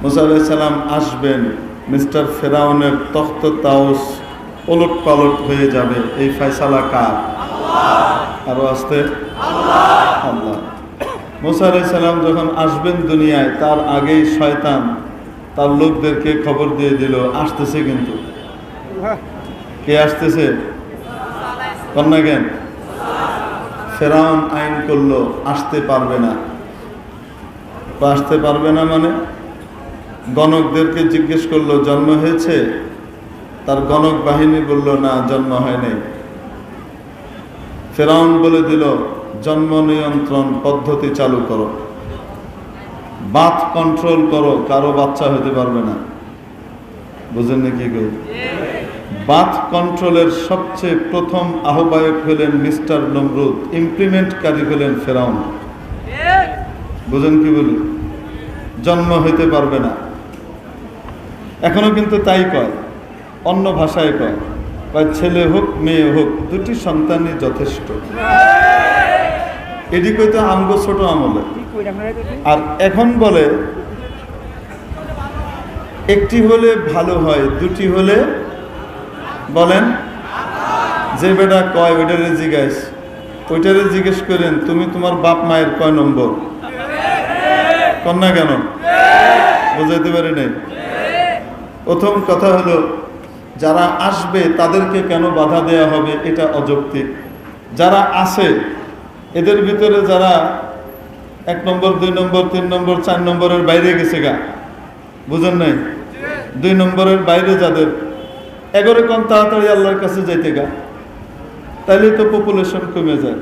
মুসা আলাইহিস সালাম আসবেন, মিস্টার ফেরাউনের তখ্ত তাউস ওলট পালট হয়ে যাবে। এই ফয়সালা কার? আরো আসতে আল্লাহ। মুসা আলাইহিস সালাম যখন আসবেন দুনিয়ায়, তার আগেই শয়তান তার লোকদেরকে খবর দিয়ে দিল আসতেছে। কিন্তু কে আসতেছে? কন্যা জ্ঞান। ফেরাউন আইন করলো আসতে পারবে না। আসতে পারবে না মানে গণকদেরকে জিজ্ঞেস করলো জন্ম হয়েছে? তার গণক বাহিনী বলল না, জন্ম হয়নি। ফেরাউন বলে দিল জন্ম নিয়ন্ত্রণ পদ্ধতি চালু করো, বার্থ কন্ট্রোল করো, কারো বাচ্চা হতে পারবে না। বুঝেন নাকি? বার্থ কন্ট্রোলের সবচেয়ে প্রথম আহ্বায়ক হলেন মিস্টার নমরুদ, ইমপ্লিমেন্টকারী হলেন ফেরাউন। বুঝেন কি বলি? জন্ম হইতে পারবে না। এখনো কিন্তু তাই কয়, অন্য ভাষায় কয়, ছেলে হোক মেয়ে হোক দুটি সন্তানই যথেষ্ট। এটি কইতো আমগো ছোট আমলে। আর এখন বলে একটি হলে ভালো হয়, দুটি হলে বলেন যে বেটা কয় ওইটারে জিজ্ঞাস, ওইটারে জিজ্ঞেস করেন তুমি তোমার বাপ মায়ের কয় নম্বর? কন্যা কেন? বুঝাইতে পারি নাই। প্রথম কথা হলো যারা আসবে তাদেরকে কেন বাধা দেয়া হবে, এটা অযৌক্তিক। যারা আসে এদের ভিতরে যারা 1 নম্বর 2 নম্বর 3 নম্বর 4 নম্বরের বাইরে গেছে গা, বুঝেন নাই? 2 নম্বরের বাইরে যাদের 11 কম তাড়াতাড়ি আল্লাহর কাছে যাইতে গা, তাইলে তো পপুলেশন কমে যায়।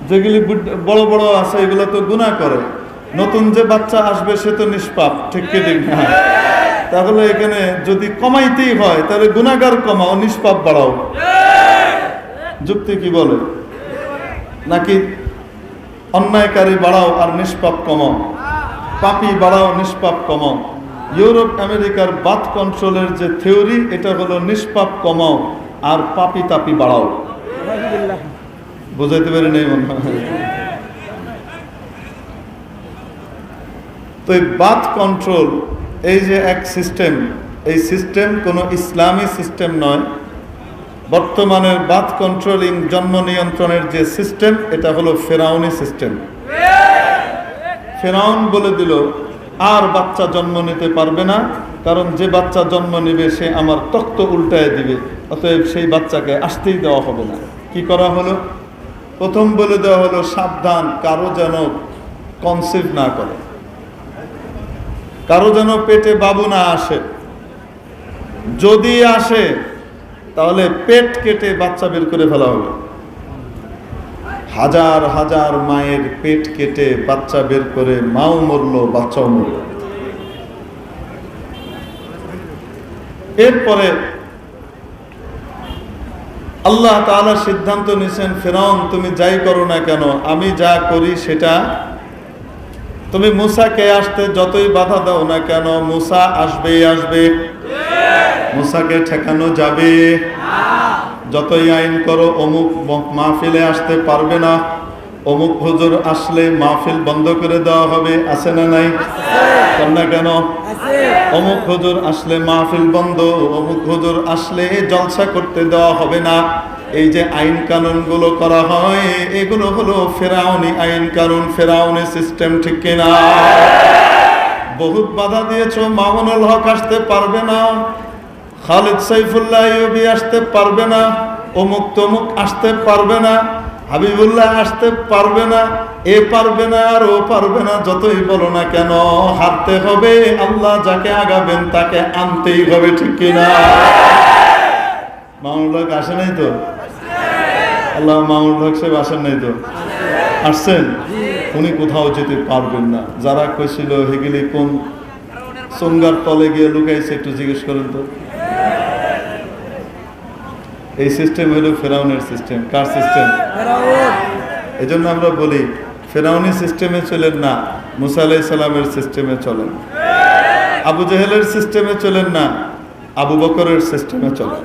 যেগুলি বড় বড় আছে এগুলো তো গুনাহ করে, নতুন যে বাচ্চা আসবে সে তো নিষ্পাপ। ঠিক কি ঠিক না? তাহলে এখানে যদি কমাইতেই হয় তাহলে গুনাহগার কমাও, নিষ্পাপ বাড়াও। যুক্তি কি বলে? নাকি অন্যায়কারী বাড়াও আর নিষ্পাপ কমাও, পাপী বাড়াও নিষ্পাপ কমাও? ইউরোপ আমেরিকার বার্থ কন্ট্রোলের যে থিওরি, এটা হলো নিষ্পাপ কমাও আর পাপী তাপি বাড়াও। বুঝাইতে পারি নাই মনে হয়? তো এই বার্থ কন্ট্রোল এই যে এক সিস্টেম, এই সিস্টেম কোনো ইসলামী সিস্টেম নয়। বর্তমানের বার্থ কন্ট্রোলিং জন্ম নিয়ন্ত্রণের যে সিস্টেম, এটা হলো ফেরাউনি সিস্টেম। ফেরাউন বলে দিল আর বাচ্চা জন্ম নিতে পারবে না, কারণ যে বাচ্চা জন্ম নিবে সে আমার তখ্ত উল্টায় দিবে, অতএব সেই বাচ্চাকে আসতেই দেওয়া হবে না। কি করা হলো? প্রথম বলে দেওয়া হলো সাবধান, কারো যেন কনসিভ না করে, কারো যেন পেটে বাবু না আসে। যদি আসে তাহলে পেট কেটে বাচ্চা বের করে ফেলা হবে। হাজার হাজার মায়ের পেট কেটে বাচ্চা বের করে মাও মরলো, বাচ্চাও মরলো। এরপরে আল্লাহ তাআলা সিদ্ধান্ত নিয়েছেন, ফেরাউন তুমি যাই করো না কেন, আমি যা করি সেটা, তুমি মুসাকে আসতে যতই বাধা দাও না কেন, মুসা আসবেই আসবে। মুসাকে ঠেকানো যাবে? যতই আইন করো অমুক মাহফিলে আসতে পারবে না, অমুক হুজুর আসলে মাহফিল বন্ধ করে দেওয়া হবে। আছে না নাই? না কেন? অমুক হুজুর আসলে মাহফিল বন্ধ, অমুক হুজুর আসলে জলসা করতে দেওয়া হবে না। এই যে আইন কানুন গুলো করা হয়, এগুলো হলো ফেরাউনি আইন কানুন, ফেরাউনি সিস্টেম। ঠিক কিনা? বহুত বাধা দিয়েছো, মামুনুল হক আসতে পারবে না, খালিদ সাইফুল্লাহ আইয়ুবী আসতে পারবে না, অমুক তমুক আসতে পারবে না, হাবিবুল্লাহ আসতে পারবে না, এ পারবে না আর ও পারবে না। যতই বলো না কেন, হারতে হবে। আল্লাহ যাকে আগাবেন তাকে আনতেই হবে। ঠিক কিনা? মামুনুল হক আসে নাই তো? আল্লাহ মামুনুল হক সাহেব আসেন নাই তো? আসছেন? উনি কোথাও যেতে পারবেন না। যারা কইছিল হেগিলি কোন সঙ্গার তলে গিয়ে লুকাইছে, একটু জিজ্ঞেস করেন তো। এই সিস্টেম হলো ফেরাউনের সিস্টেম। কার সিস্টেম? এই জন্য আমরা বলি ফেরাউনি সিস্টেমে চলেন না, মুসা আলাইহিস সালামের সিস্টেমে চলেন। আবু জেহেলের সিস্টেমে চলেন না, আবু বকরের সিস্টেমে চলেন।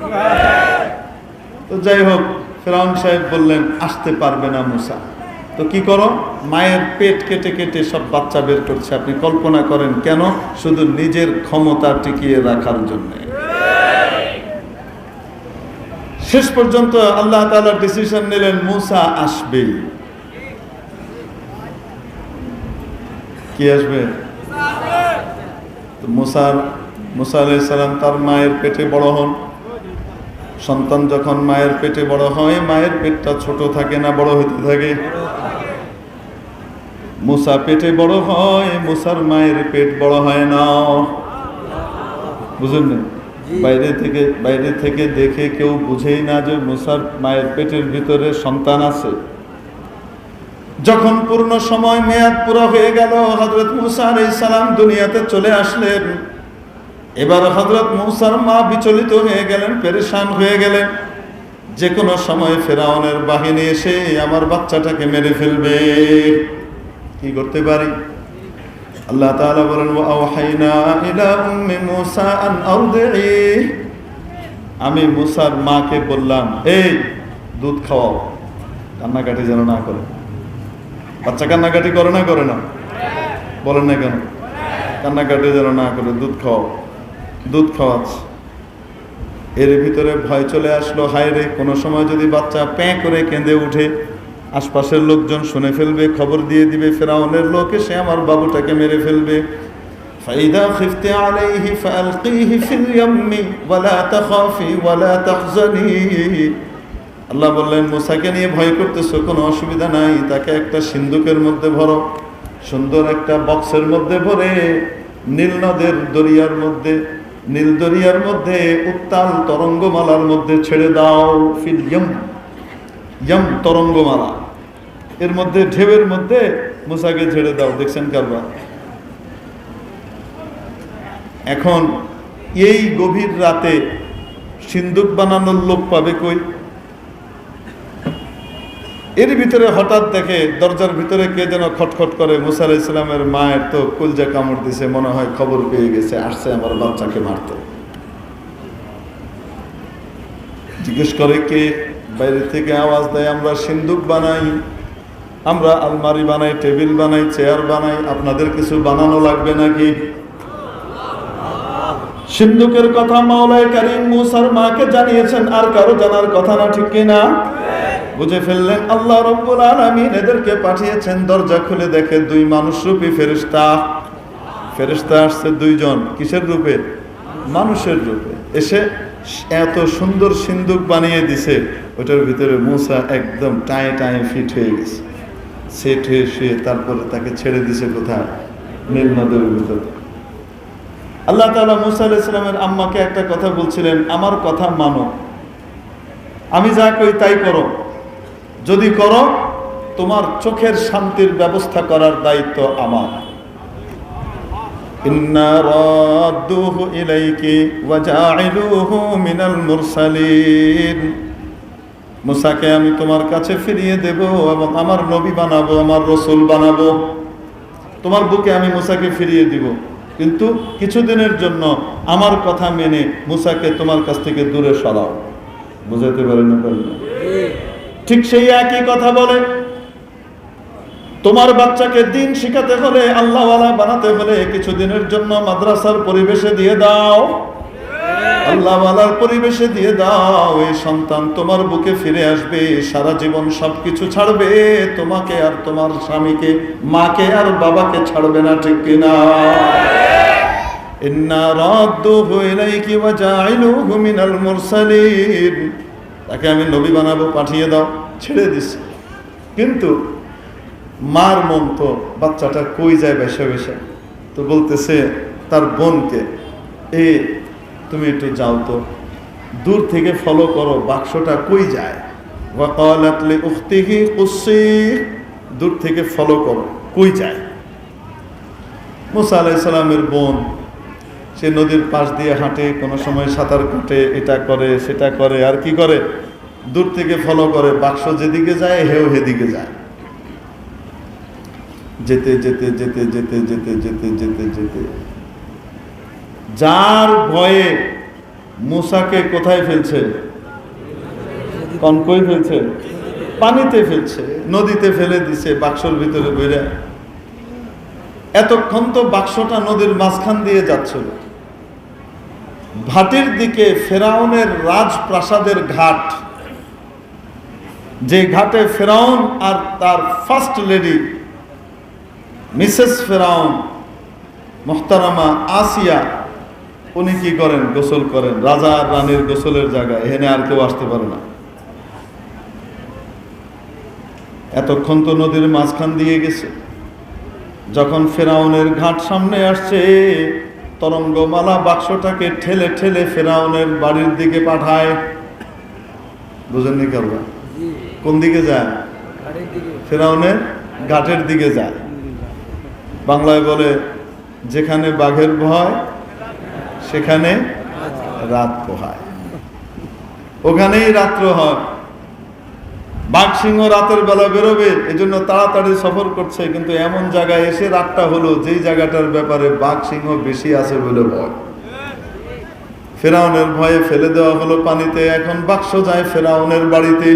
তো যাই হোক, ফেরাউন সাহেব বললেন আসতে পারবে না মুসা। তো কি করো, মায়ের পেট কেটে কেটে সব বাচ্চা বের করছে। আপনি কল্পনা করেন কেন? শুধু নিজের ক্ষমতা টিকিয়ে রাখার জন্য। শেষ পর্যন্ত আল্লাহ তাআলা ডিসিশন নিলেন মুসা আসবে। কি আসবে? তো মুসা আলাইহিস সালাম তার মায়ের পেটে বড় হন। সন্তান যখন মায়ের পেটে বড় হয়, মায়ের পেটটা ছোট থাকে না, বড় হতে থাকে? মুসা পেটে বড় হয়, মুসার মায়ের পেট বড় হয় না। বুঝলেন না? বাইরে থেকে দেখে কেউ বুঝেই না যে মুসার মায়ের পেটের ভিতরে সন্তান আছে। যখন পূর্ণ সময় মেয়াদ পুরো হয়ে গেল, হযরত মুসা আলাইহিস সালাম দুনিয়াতে চলে আসলেন। এবার হযরত মুসার মা বিচলিত হয়ে গেলেন, পেরেশান হয়ে গেলেন, যে কোনো সময় ফেরাউনের বাহিনী এসে আমার বাচ্চাটাকে মেরে ফেলবে, কি করতে পারি? আল্লাহ তাআলা বলেন ওয়া আওহাইনা ইলা উম্মি মুসা আন আরদিহি, আমি মুসার মাকে বললাম, এই দুধ খাওয়াও, কান্নাকাটি যেন না করে। বাচ্চা কান্নাকাটি করে না? বলেন না কেন? কান্নাকাটি যেন না করে, দুধ খাওয়াও। দুধ খাওয়াচ্ছে। এর ভিতরে ভয় চলে আসলো, হায় রে, কোনো সময় যদি বাচ্চা প্যাঁ করে কেঁদে উঠে, আশপাশের লোকজন শুনে ফেলবে, খবর দিয়ে দিবে ফেরাউনের লোক এসে আমার বাবুটাকে মেরে ফেলবে। ফাইদা খিফতি আলাইহি ফালকিহি ফিল ইয়াম্মি ওয়ালা তাখাফি ওয়ালা তাহজানি। আল্লাহ বললেন, মুসাকে নিয়ে ভয় করতেছো, কোনো অসুবিধা নাই, তাকে একটা সিন্ধুকের মধ্যে ভরো, সুন্দর একটা বক্সের মধ্যে ভরে নীল নদের দরিয়ার মধ্যে, নীল দরিয়ার মধ্যে উত্তাল তরঙ্গমালার মধ্যে ছেড়ে দাও। ফিল ইয়াম তরঙ্গমালা, এর মধ্যে ঢেউয়ের মধ্যে মুসাকে ছেড়ে দাও। দেখছেন কারবার? এখন এই গভীর রাতে সিন্দুক বানানোর লোক পাবে কই? এর ভিতরে হঠাৎ দেখে দরজার ভিতরে কে যেন খটখট করে। মুসা আলাইহিস সালামের মায়ের তো কলজা কামড় দিছে, মনে হয় খবর পেয়ে গেছে, আসছে আমার বাচ্চাকে মারতে। জিজ্ঞেস করে কে? বাইরে থেকে আওয়াজ দেয়, আমরা সিন্দুক বানাই, আমরা আলমারি বানাই, টেবিল বানাই, চেয়ার বানাই, আপনাদের কিছু বানানো লাগবে নাকি? সিন্দুকের কথা মাওলায়ে কারীম মুসার মাকে জানিয়েছেন, আর কারো জানার কথা না, ঠিক কিনা? বুঝে ফেললেন আল্লাহ রাব্বুল আলামিন এদেরকে পাঠিয়েছেন। দরজা খুলে দেখে দুই মানুষরূপী ফেরেশতা। ফেরেশতা আসছে দুইজন, কিসের রূপে? মানুষের রূপে। এসে এত সুন্দর সিন্দুক বানিয়ে দিছে, ওটার ভিতরে মুসা একদম টায়ে ফিট হয়ে গেছে, সেট হয়ে শুয়ে। তারপরে তাকে ছেড়ে দিছে কোথায়? নীল নদের ভিতরে। আল্লাহ তাআলা মুসা আলাইহিস সালামের আম্মাকে একটা কথা বলছিলেন, আমার কথা মানো, আমি যা কই তাই করো। যদি করো, তোমার চোখের শান্তির ব্যবস্থা করার দায়িত্ব আমার। ইন্না রাদ্দুহু ইলাইকি ওয়া জাইলুহু মিনাল মুরসালিন। মুসাকে আমি তোমার কাছে ফিরিয়ে দেব এবং আমার নবী বানাবো, আমার রাসূল বানাবো। তোমার বুকে আমি মুসাকে ফিরিয়ে দিব, কিন্তু কিছুদিনের জন্য আমার কথা মেনে মুসাকে তোমার কাছ থেকে দূরে সরাও। বুঝাতে পারেন না? ঠিক সেই একই কথা বলে, তোমার বাচ্চাকে দিন শিখাতে হলে, আল্লাহওয়ালা বানাতে হলে কিছুদিনের জন্য মাদ্রাসার পরিবেশে দিয়ে দাও, আল্লাহওয়ালার পরিবেশে দিয়ে দাও। এই সন্তান তোমার বুকে ফিরে আসবে, সারা জীবন সবকিছু ছাড়বে, তোমাকে আর তোমার স্বামীকে, মাকে আর বাবাকে ছাড়বে না, ঠিক কিনা? ইন্না রাদ্দুহু ইলাইকি ওয়া জাইলুহু মিনাল মুরসালিন। তাকে আমি নবী বানাবো, পাঠিয়ে দাও। ছেড়ে দিছি, কিন্তু মার মন তো বাচ্চাটা কই যায় বেশে বেশে, তো বলতেছে তার বোনকে, তুমি একটু যাও তো, দূর থেকে ফলো করো, বাক্সটা কই যায়। ওয়া ক্বালাত লি উখতিহি কুসি, দূর থেকে ফলো করো, কই যায়। মুসা আলাইহিস সালামের বোন, সে নদীর পাশ দিয়ে হাঁটে, কোনো সময় সাঁতার কাটে, এটা করে সেটা করে, আর কি করে, দূর থেকে ফলো করে, বাক্স যেদিকে যায় হেও হেদিকে যায়। যেতে যেতে যেতে যেতে যেতে যেতে যেতে যেতে যার ভয়ে মুসাকে কোথায় ফেলছে? কনকই ফেলছে। পানিতে ফেলছে, নদীতে ফেলে দিছে বাক্সর ভিতরে বইরা। এতক্ষণ তো বাক্সটা নদীর মাঝখান দিয়ে যাচ্ছিল। ঘাটের দিকে ফেরাউনের রাজপ্রাসাদের ঘাট, যে ঘাটে ফেরাউন আর তার ফার্স্ট লেডি মিসেস ফেরাউন মোহতারামা আসিয়া, উনি কি করেন? গোসল করেন। রাজা আর রানীর গোসলের জায়গায়, এখানে আর কেউ আসতে পারে না। এতক্ষণ তো নদীর মাঝখান দিয়ে গেছে। যখন ফেরাউনের ঘাট সামনে আসছে, তরঙ্গমালা বাক্সটাকে ঠেলে ঠেলে ফেরাউনের বাড়ির দিকে পাঠায়। বুঝেননি কেন? কোন দিকে যায়? ফেরাউনের ঘাটের দিকে যায়। বাংলায় বলে, যেখানে বাঘের ভয় সেখানে রাত পোহায়। ওখানেই রাত্র হয়। বাঘ সিংহ রাতের বেলা বেরোবে, এজন্য তাড়াতাড়ি সফর করছে, কিন্তু এমন জায়গায় এসে রাতটা হলো যেই জায়গাটার ব্যাপারে বাঘ সিংহ বেশি আছে বলে ভয়। ফেরাউনের ভয়ে ফেলে দেওয়া হলো পানিতে। এখন বাক্স যায় ফেরাউনের বাড়িতে।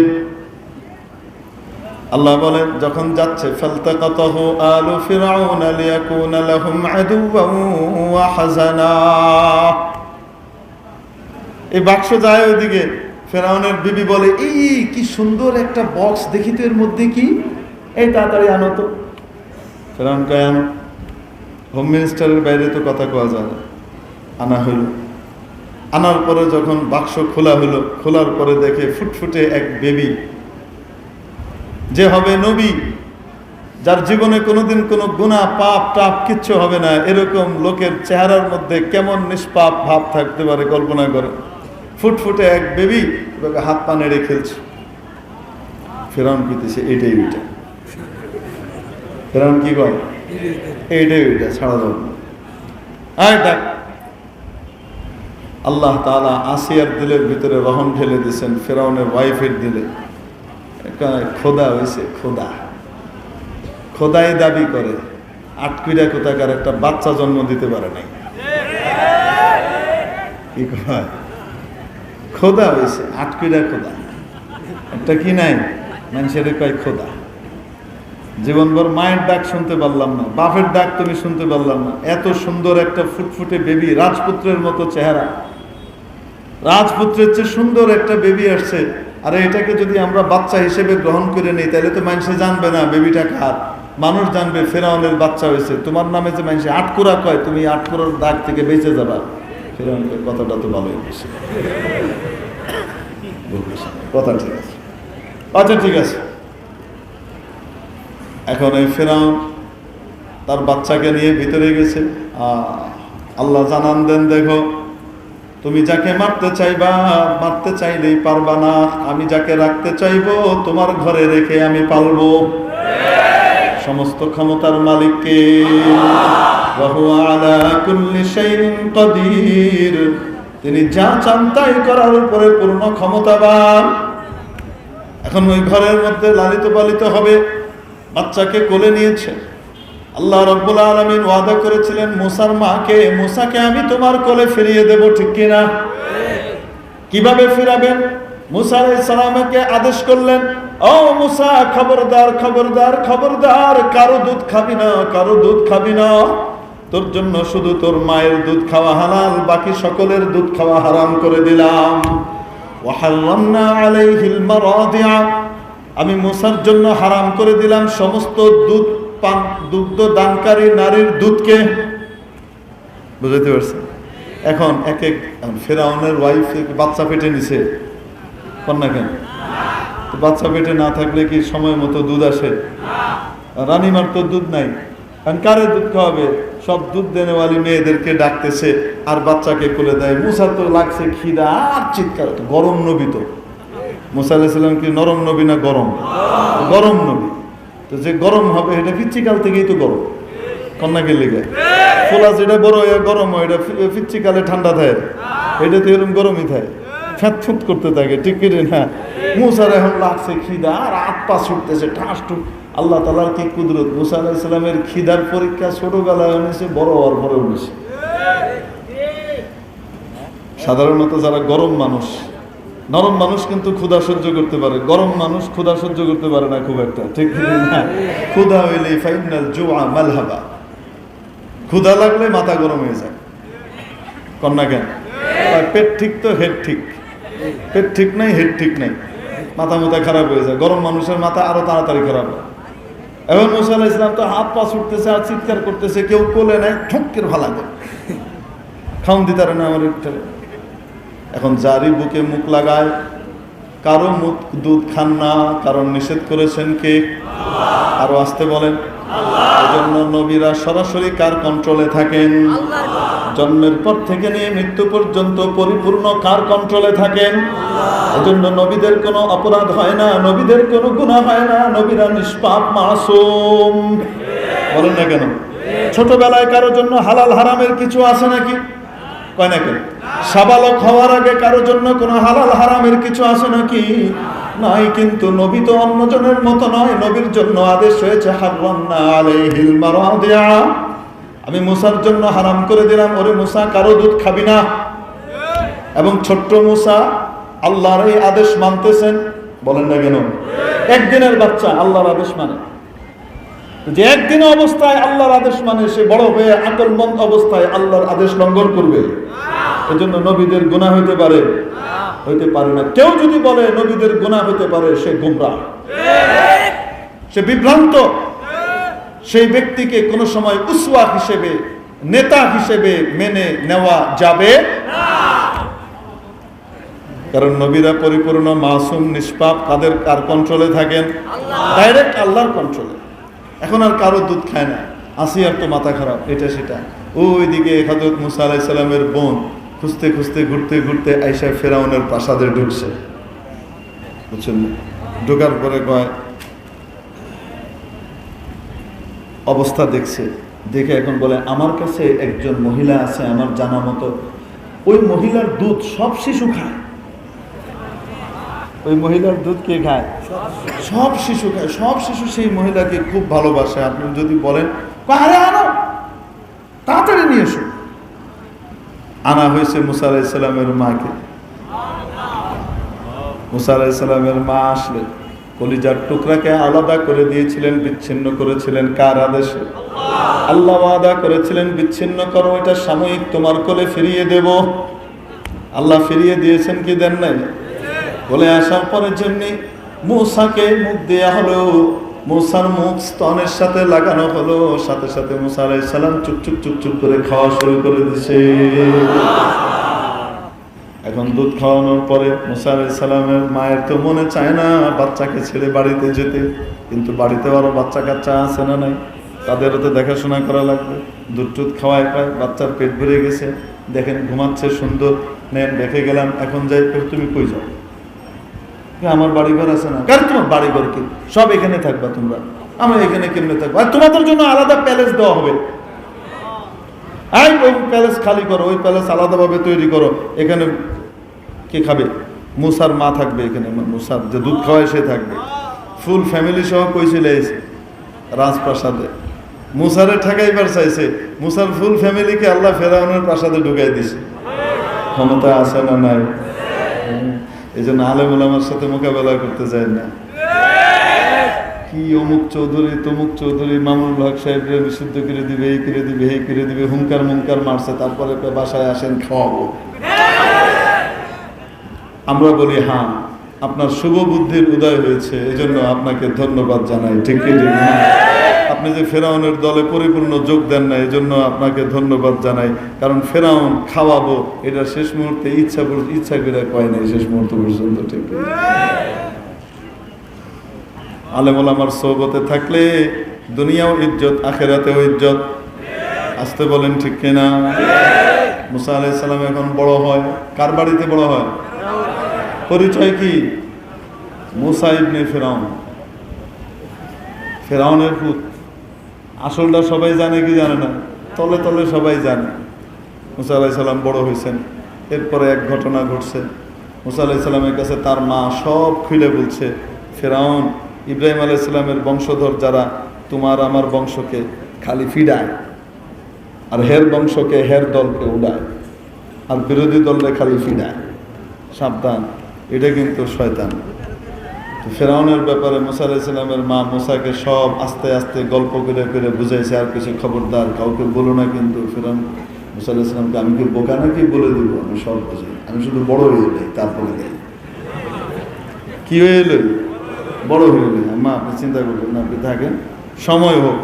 আল্লাহ বলেন, যখন যাচ্ছে, ফালতাকাতাহু আলু ফিরআউন লিয়াকুনা লাহুম আদুওয়ান ওয়া হাযানা। এই বাক্স যায় ওইদিকে। ফেরাউনের বিবি বলে, এই কি সুন্দর একটা বক্স, দেখি তো এর মধ্যে কি, এই তাড়াতাড়ি আনো তো। ফেরাউন কয়, আনো। হোম মিনিস্টারের বাইরে তো কথা কওয়া যায় না। আনা হইল। আনার পরে যখন বাক্স খোলা হলো, খোলার পরে দেখে ফুটফুটে এক বেবি, যে হবে নবী, যার জীবনে কোনোদিন কোনো গুনাহ পাপ টাপ কিচ্ছু হবে না, এরকম লোকের চেহারার মধ্যে কেমন নিষ্পাপ ভাব থাকতে পারে কল্পনা করে। ফুটফুটে এক বেবি হাত পা নেড়ে খেলছে। ফেরাউন কইতেছে, এইটাই ওইটা। ফেরাউন কি কয়? এইটাই ওইটা, ছাড়া যাবে না। দেখ, আল্লাহ তাআলা আসিয়ার দিলের ভিতরে রহম ঢেলে দিয়েছেন, ফেরাউনের ওয়াইফের দিলে। খোদা হয়েছে, খোদা। খোদাই দাবি করে, আটকুইরা কোথাকার একটা বাচ্চা জন্ম দিতে পারে নাই। কি কয়? খোদা হয়েছে, আটকুইরা খোদা। একটা কি নাই, মানুষের কয় খোদা। জীবনভর মায়ের ডাক শুনতে পারলাম না, বাপের ডাক তুমি শুনতে পারলাম না। এত সুন্দর একটা ফুটফুটে বেবি, রাজপুত্রের মতো চেহারা, রাজপুত্রের চেয়ে সুন্দর একটা বেবি আসছে। আরে এটাকে যদি আমরা বাচ্চা হিসেবে গ্রহণ করে নিই, তাহলে তো মানুষে জানবে না বেবিটা কার। মানুষ জানবে ফেরাউনের বাচ্চা হয়েছে। তোমার নামে যে মানুষে আটকুরা কয়, তুমি আটকুরার দাগ থেকে বেঁচে যাবা। ফেরাউনের কথাটা তো ভালোই বলছে, কথা ঠিক আছে। আচ্ছা ঠিক আছে। এখন এই ফেরাউন তার বাচ্চাকে নিয়ে ভিতরে গেছে। আল্লাহ জানান দেন, দেখো তুমি যাকে মারতে চাইবা, মারতে চাইলেই পারবা না। আমি যাকে রাখতে চাইবো তোমার ঘরে রেখে আমি পালবো। সমস্ত ক্ষমতার মালিককে, ওয়া হুয়া আলা কুল্লি শাইইন কাদির, তিনি যা চান তাই করার উপরে পূর্ণ ক্ষমতাবান। এখন ওই ঘরের মধ্যে লালিত পালিত হবে, বাচ্চাকে কোলে নিয়েছে। আল্লাহ রাব্বুল আলামিন ওয়াদা করেছিলেন মুসার মাকে, মুসাকে আমি তোমার কোলে ফিরিয়ে দেব, ঠিক কিনা? কিভাবে ফিরাবেন? মুসা আলাইহিস সালামকে আদেশ করলেন, ও মুসা, খবরদার খবরদার খবরদার, কারো দুধ খাবি না, কারো দুধ খাবি না। তোর জন্য শুধু তোর মায়ের দুধ খাওয়া হালাল, বাকি সকলের দুধ খাওয়া হারাম করে দিলাম। ওয়া হারামনা আলাইহিল মারাদিআ, আমি মুসার জন্য হারাম করে দিলাম সমস্ত দুধ পান, দুগ্ধ দানকারী নারীর দুধকে। বুঝতে পারছেন? এখন এক এক ফেরাউনের ওয়াইফ বাচ্চা পেটে নিছে, কন্যা কেন? তো বাচ্চা পেটে না থাকলে কি সময় মতো দুধ আসে? রানীমার তো দুধ নাই, কারণ কারে দুধ খাওয়াবে? সব দুধ দেনেওয়ালি মেয়েদেরকে ডাকতেছে আর বাচ্চাকে কোলে দেয়। মুসার তো লাগছে খিদা আর চিৎকার। গরম নবী তো, মুসা আলাইহিস সালাম কি নরম নবী না গরম? গরম নবী। তো যে গরম হবে এটা পিচ্ছিকাল থেকেই তো গরম, কন্যাকে লেগে। ফোলা যেটা বড় হয়ে গরম হয়, এটা পিচ্ছিকালে ঠান্ডা থাকে, এটা তো এরকম গরমই থাকে, ফ্যাঁত করতে থাকে, ঠিক কি না? মুসার এখন লাগছে খিদা আর হাত পা ছুটতেছে ঠাস টুক। আল্লাহ তাআলার কি কুদরত! মুসা আলাইহিস সালামের খিদার পরীক্ষা ছোটবেলায় হয়েছে, বড় হওয়ার পরে হয়েছে। সাধারণত যারা গরম মানুষ নরম মানুষ কিন্তু ক্ষুধা সহ্য করতে পারে, গরম মানুষ ক্ষুধা সহ্য করতে পারে না খুব একটা, ঠিক না? ক্ষুধা হইলে ফাইনাল জুআ মালহাবা, ক্ষুধা লাগলে মাথা গরম হয়ে যায়। কন্যা কেন? পেট ঠিক তো হেড ঠিক, পেট ঠিক নাই হেড ঠিক নাই, মাথা খারাপ হয়ে যায়। গরম মানুষের মাথা আরো তাড়াতাড়ি খারাপ হয়। এখন মুসা আলাইহিস সালাম তো হাত পা ছুটতেছে আর চিৎকার করতেছে, কেউ কোলে নেয়, ঠুকের ভালা দেয়, খাওন দিতারে না আমার একটা। এখন যারই বুকে মুখ লাগায়, কারো মুখ দুধ খান না, কারণ নিষেধ করেছেন কে? আরো আসতে বলেন। এজন্য নবীরা সরাসরি কার কন্ট্রোলে থাকেন? জন্মের পর থেকে নিয়ে মৃত্যু পর্যন্ত পরিপূর্ণ কার কন্ট্রোলে থাকেন? এজন্য নবীদের কোনো অপরাধ হয় না, নবীদের কোনো গুনাহ হয় না, নবীরা নিষ্পাপ মাসুম। বলেন না কেন? ছোটবেলায় কারোর জন্য হালাল হারামের কিছু আছে নাকি? কয় না কেন? সাবালক হওয়ার আগে কারোর জন্য কোনো হালাল হারামের কিছু আছে নাকি? নাই। কিন্তু নবী তো অন্যজনের মতো নয়, নবীর জন্য আদেশ হয়েছে হারামনা আলাইহিল মারাদিআ, আমি মুসার জন্য হারাম করে দিলাম, ওরে মুসা কারো দুধ খাবি না। এবং ছোট্ট মুসা আল্লাহর এই আদেশ মানতেছেন। বলেন না কেন? একদিনের বাচ্চা আল্লাহর আদেশ মানে, যে একদিন অবস্থায় আল্লাহর আদেশ মানে, সে বড় হয়ে আকলমন্দ অবস্থায় আল্লাহর আদেশ লঙ্ঘন করবে। এজন্য নবীদের গুনাহ হইতে পারে? হইতে পারে না। কেউ যদি বলে নবীদের গুনাহ হইতে পারে, সে গোমরাহ, সে বিভ্রান্ত। সেই ব্যক্তিকে কোনো সময় উসওয়া হিসেবে, নেতা হিসেবে মেনে নেওয়া যাবে না। কারণ নবীরা পরিপূর্ণ মাসুম, নিষ্পাপ। কাদের কার কন্ট্রোলে থাকেন? ডাইরেক্ট আল্লাহর কন্ট্রোলে। এখন আর কারো দুধ খায় না। আসিয়ার তো মাথা খারাপ, এটা সেটা। ওইদিকে হযরত মুসা আলাইহিস সালামের বোন খুঁজতে খুঁজতে ঘুরতে ঘুরতে আয়েশা ফেরাউনের প্রাসাদে ঢুকছে, বুঝছেন? ঢোকার পরে কয়, অবস্থা দেখছে, দেখে এখন বলে আমার কাছে একজন মহিলা আছে আমার জানা মতো, ওই মহিলার দুধ সব শিশু খায়। ওই মহিলার দুধ কে খায়? সব শিশু খায়। সব শিশু সেই মহিলাকে খুব ভালোবাসে। আপনি যদি বলেন আরে আনো, তাড়াতাড়ি নিয়ে এসো। আনা হয়েছে মুসা আলাইহিস সালামের মাকে। মুসা আলাইহিস সালামের মা আসলে কলিজার টুকরাকে আলাদা করে দিয়েছিলেন, বিচ্ছিন্ন করেছিলেন। কার আদেশে? আল্লাহ ওয়াদা করেছিলেন বিচ্ছিন্ন করো, এটা সাময়িক, তোমার কোলে ফিরিয়ে দেব। আল্লাহ ফিরিয়ে দিয়েছেন কি দেন নাই? বলে আসার পরে যেমনি মুসাকে মুখ দেয়া হলো, মুসার মুখ স্তনের সাথে লাগানো হলো, সাথে সাথে মুসা আলাইহিস সালাম চুপচুপ চুপচুপ করে খাওয়া শুরু করে দিছে। এখন দুধ খাওয়ানোর পরে মুসা আলাইহিস সালামের মায়ের তো মনে চায় না বাচ্চাকে ছেড়ে বাড়িতে যেতে, কিন্তু বাড়িতে আরো বাচ্চা কাচ্চা আছে না নাই? তাদেরও তো দেখাশোনা করা লাগবে। দুধ টুধ খাওয়ায় পায়, বাচ্চার পেট ভরে গেছে, দেখেন ঘুমাচ্ছে সুন্দর, নেন রেখে গেলাম, এখন যাই। তুমি কই যাও? আমার বাড়ি ঘর আছে না? কারণ তোমার বাড়ি ঘর কি? সব এখানে থাকবা তোমরা, আমরা এখানে কেমনে থাকবো? আর তোমাদের জন্য আলাদা প্যালেস দেওয়া হবে। ওই প্যালেস খালি করো, ওই প্যালেস আলাদাভাবে তৈরি করো। এখানে কে খাবে? মুসার মা থাকবে এখানে, মুসার যে দুধ খাওয়ায় সে থাকবে। ফুল ফ্যামিলি সহ কই চলে এসে রাজপ্রাসাদে মুসারে ঠেকাইবার চাইছে। মুসার ফুল ফ্যামিলিকে আল্লাহ ফেরাউনের প্রাসাদে ঢুকাই দিছে। ক্ষমতা আছে না নাই? এই জন্য আলেম ওলামার সাথে মোকাবেলা করতে যায় না। কি অমুক চৌধুরী তমুক চৌধুরী মামুনুল হক সাহেবরে নিষিদ্ধ করে দিবে, এই করে দিবে, এই করে দিবে, হুঙ্কার মুঙ্কার মারছে, তারপরে বাসায় আসেন খাওয়াবো। আমরা বলি হ্যাঁ, আপনার শুভ বুদ্ধির উদয় হয়েছে, এজন্য আপনাকে ধন্যবাদ জানাই। ঠিক কি ঠিক না? আপনি যে ফেরাউনের দলে পরিপূর্ণ যোগ দেন না, এজন্য আপনাকে ধন্যবাদ জানাই। কারণ ফেরাউন খাওয়াবো এটা শেষ মুহূর্তে ইচ্ছা করে কয় নাই, শেষ মুহূর্ত পর্যন্ত। ঠিক আলেম ওলামার সোহবতে থাকলে দুনিয়াও ইজ্জত, আখেরাতেও ইজ্জত। আসতে বলেন ঠিক কিনা? মুসা আলাইহিস সালাম এখন বড় হয়, কার বাড়িতে বড় হয়? পরিচয় কি? মুসা ইবনে ফেরাউন, ফেরাউনের পুত। আসলটা সবাই জানে কি জানে না? তলে তলে সবাই জানে। মুসা আলাইহিস সালাম বড় হয়েছেন। এরপরে এক ঘটনা ঘটছে। মুসা আলাইহিস সালামের কাছে তার মা সব খুলে বলছে, ফেরাউন ইব্রাহিম আলাইহিস সালামের বংশধর যারা, তোমার আমার বংশকে খালি ফিডায়, আর হের বংশকে, হের দলকে উড়ায়, আর বিরোধী দলকে খালি ফিডায়। সাবধান, এটা কিন্তু শয়তান। তো ফেরাউনের ব্যাপারে মুসা আলাইহিস সালামের মা মুসাকে সব আস্তে আস্তে গল্প করে করে বুঝাইছে, আর কিছু খবরদার কাউকে বলো না। কিন্তু ফেরাউন মুসা আলাইহিস সালামকে, আমি কি বোকা নাকি বলে দিব? আমি সব বুঝি, আমি শুধু বড় হয়ে যাই তারপরে যাই। কি হয়ে এলো? বড় হয়ে গেলে মা, আপনি চিন্তা করবেন না, আপনি থাকেন, সময় হোক,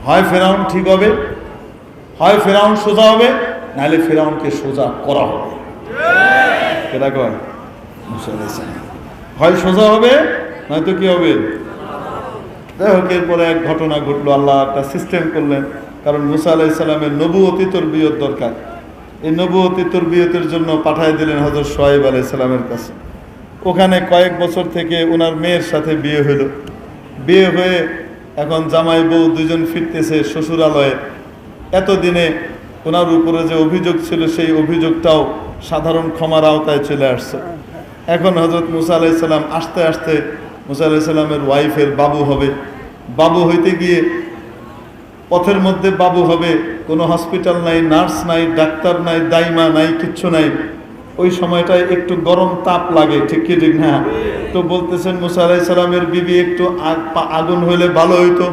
হয় ফেরাউন ঠিক হবে, হয় ফেরাউন সোজা হবে, নাহলে ফেরাউনকে সোজা করা হবে। কেটা কয়? মুসা আলাইহিস সালাম হয় সোজা হবে, নয়তো কি হবে? যাই হোক, এরপরে এক ঘটনা ঘটলো, আল্লাহ একটা সিস্টেম করলেন। কারণ মুসা আলাইহিস সালামের নবুয়তি তরবিয়ত দরকার। এই নবুয়তি তরবিয়তের জন্য পাঠায় দিলেন হযরত শুআয়ব আলাইহিস সালামের কাছে। ওখানে কয়েক বছর থেকে ওনার মেয়ের সাথে বিয়ে হলো। বিয়ে হয়ে এখন জামাই বউ দুজন ফিরতেছে শ্বশুরালয়ে। এতদিনে ওনার উপরে যে অভিযোগ ছিল, সেই অভিযোগটাও সাধারণ ক্ষমার আওতায় চলে আসছে। এখন হযরত মুসা আলাইহিস সালাম আস্তে আস্তে মুসা আলাইহিস সালামের ওয়াইফের বাবু হবে। বাবু হইতে গিয়ে পথের মধ্যে বাবু হবে, কোনো হসপিটাল নাই, নার্স নাই, ডাক্তার নাই, দাইমা নাই, কিচ্ছু নাই। ওই সময়টায় একটু গরম তাপ লাগে, ঠিক কি ঠিক না? তো বলতেছেন মুসা আলাইহিস সালামের বিবি, একটু আগুন হইলে ভালো হইতো।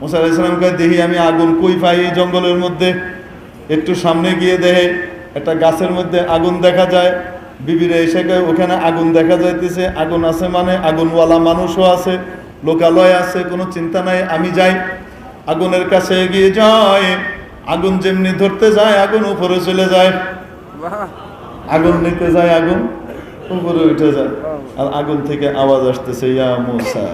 মুসা আলাইহিস সালামকে, দেখি আমি আগুন কই পাই এই জঙ্গলের মধ্যে। একটু সামনে গিয়ে দেখে একটা গাছের মধ্যে আগুন দেখা যায়। বিবিরে এসে ওখানে আগুন দেখা যাইতেছে, আগুন আছে মানে আগুনওয়ালা মানুষও আছে, লোকালয় আছে, কোনো চিন্তা নাই, আমি যাই। আগুনের কাছে এগিয়ে যায়, আগুন যেমনি ধরতে যায় আগুন উপরে চলে যায়, আগুন নিতে যায় আগুন উপরে উঠে যায়। আর আগুন থেকে আওয়াজ আসতেছে, ইয়া মুসা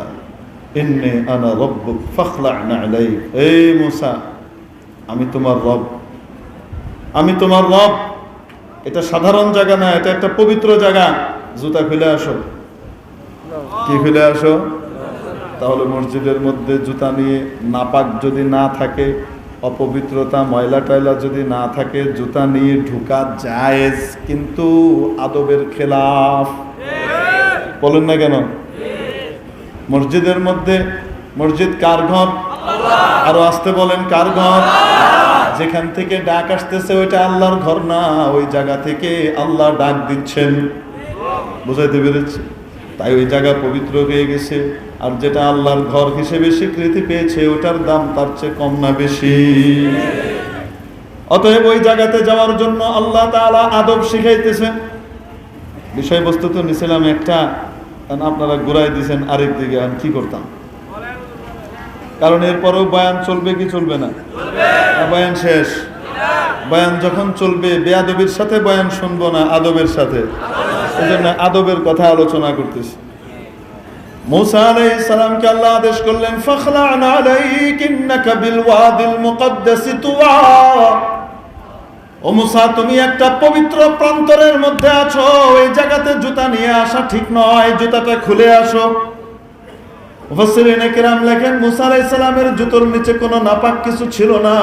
ইন্নী আনা রাব্বুক ফাখলা'না আলাইক। এই মুসা, আমি তোমার রব, আমি তোমার রব। এটা সাধারণ জায়গা না, এটা একটা পবিত্র জায়গা। জুতা খুলে আসো। কি খুলে আসো? তাহলে মসজিদের মধ্যে জুতা নিয়ে নাপাক যদি না থাকে, অপবিত্রতা ময়লা টয়লা যদি না থাকে, জুতা নিয়ে ঢুকা জায়েজ, কিন্তু আদবের খেলাফ। বলেন না কেন? মসজিদের মধ্যে, মসজিদ কার ঘর? আরো আসতে বলেন, কার ঘর? যেখান থেকে ডাক আসতেছে ওইটা আল্লাহর ঘর না, ওই জায়গা থেকে আল্লাহ ডাক দিচ্ছেন। বুঝাইতে পেরেছি? তাই ওই জায়গা পবিত্র হয়ে গেছে। আর যেটা আল্লাহর ঘর হিসেবে স্বীকৃতি পেয়েছে, ওটার দাম তার চেয়ে কম না বেশি? অতএব ওই জায়গাতে যাওয়ার জন্য আল্লাহ তাআলা আদব শিখাইতেছেন। বিষয়বস্তু তো নিছিলাম একটা, আপনারা ঘুরাই দিয়েছেন আরেক দিকে। আমি কি করতাম? কারণ এরপরেও বয়ান চলবে কি চলবে না? বয়ান শেষ। বয়ান যখন চলবে, বেয়াদবির সাথে বয়ান শুনবো না, আদবের সাথে। এই জন্য আদবের কথা আলোচনা করতেছি। মুসা আলাইহিস সালামকে আল্লাহ আদেশ করলেন, ফাখলা'না আলাইক ইন্নাকা বিল ওয়াদিল মুকদ্দাস তুওয়া। ও মুসা, তুমি একটা পবিত্র প্রান্তরের মধ্যে আছো, এই জায়গাতে জুতা নিয়ে আসা ঠিক নয়, জুতাটা খুলে আসো। মুফাসসিরিনে কিরাম লেখেন, মুসা আলাইহিস সালামের জুতোর নিচে কোনো নাপাক কিছু ছিল না,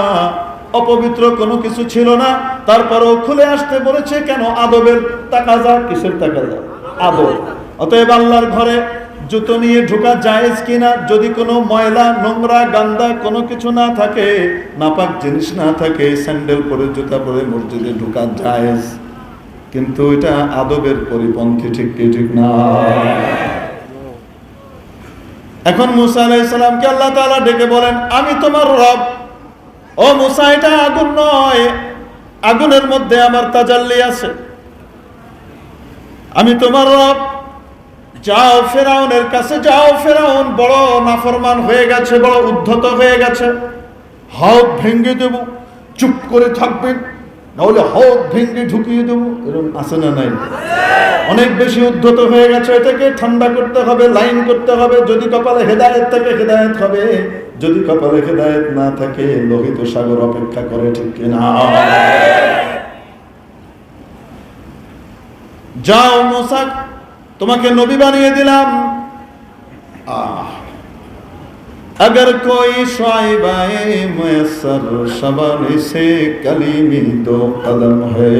অপবিত্র কোনো কিছু ছিল না, তারপরেও খুলে আসতে বলেছে কেন? আদবের তাকাজা। কিসের তাকাজা? আদব। অতএব আল্লাহর ঘরে জুতো নিয়ে ঢোকা জায়েজ কিনা? যদি কোনো ময়লা, নোংরা, গান্দা কোনো কিছু না থাকে, নাপাক জিনিস না থাকে, স্যান্ডেল পরে, জুতা পরে মসজিদে ঢোকা জায়েজ, কিন্তু এটা আদবের পরিপন্থী, ঠিক কি ঠিক না? এখন মুসা আলাইহিস সালামকে আল্লাহ তাআলা ডেকে বলেন, আমি তোমার রব। ও মুসা, এটা আগুন নয়, আগুনের মধ্যে আমার তাজাল্লি আছে। আমি তোমার রব। যাও ফেরাউনের কাছে যাও, ফেরাউন বড় নাফরমান হয়ে গেছে, বড় উদ্ধত হয়ে গেছে, হাত ভেঙে দেব, চুপ করে থাকবেন, নাহলে হাত ভেঙে ঢুকিয়ে দেবো। এরকম আছে না নাই? অনেক বেশি উদ্ধত হয়ে গেছে, এটাকে ঠান্ডা করতে হবে, লাইন করতে হবে। যদি কপালে হেদায়েত থাকে হেদায়েত হবে, যদি কপালে হেদায়েত না থাকে লোহিত সাগর অপেক্ষা করে, ঠিক কিনা? যাও মুসা, তোমাকে নবী বানিয়ে দিলাম। अगर कोई शाइबाए मुयस्सर शबाने से कलीमी दो कदम है।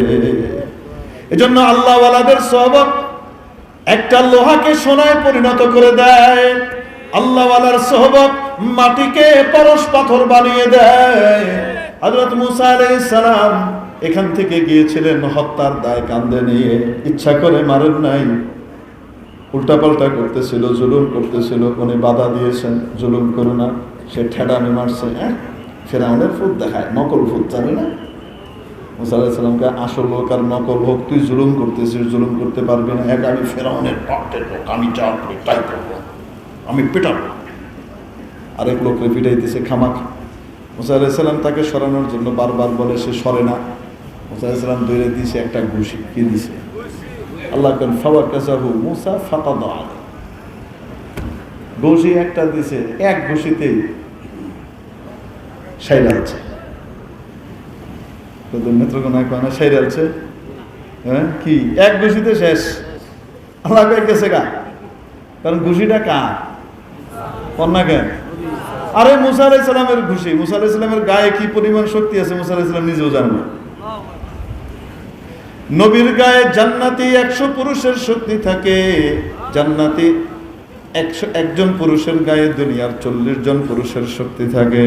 এজন্য আল্লাহ ওয়ালাদের সহবত একটা লোহাকে সোনায় পরিণত করে দেয়, আল্লাহ ওয়ালার সহবত মাটিকে পরশ পাথর বানিয়ে দেয়। হযরত মুসা আলাইহিস সালাম এখান থেকে গিয়েছিলেন হত্যার দায় কাঁধে নিয়ে, ইচ্ছা করে মারেন নাই, উল্টাপাল্টা করতেছিল, জুলুম করতেছিল, উনি বাধা দিয়েছেন, জুলুম করো না। সে ঠেডামি মারছে, ফেরাউনের ফুট দেখায়, নকল ফুট, জানি না। মুসা আলাইহিস সালামকে আসল হোক আর নকল হোক, তুই জুলুম করতেছিস, জুলুম করতে পারবি না। আমি ফেরাউনের পাটের লোক, আমি যা করি তাই করবো, আমি পেটাবো। আরেক লোককে পিটাইতেছে খামাক। মুসা আলাইহিস সালাম তাকে সরানোর জন্য বারবার বলে, সে সরে না। মুসা আলাইহিস সালাম ধরে দিয়েছে একটা ঘুষি। কি দিছে? আল্লাহ কেন ফাওয়াকাযাহু মুসা ফাকাদা আলাইহি, ঘুষি একটা দিছে, এক ঘুষিতেই সাইরালছে। নেত্রকোনায় কোনা সাইরালছে, হ্যাঁ কি এক ঘুষিতে শেষ। আল্লাহ গেছে গা, কারণ ঘুষিটা কার? কন্যা কেন? আরে মুসা আলাইহিস সালামের ঘুষি। মুসা আলাইহিস সালামের গায়ে কি পরিমাণ শক্তি আছে মুসা আলাইহিস সালাম নিজেও জানে না। নবীর গায়ে জান্নাতি 100 পুরুষের শক্তি থাকে। জান্নাতি 101 পুরুষের গায়ে দুনিয়ার 40 জন পুরুষের শক্তি থাকে।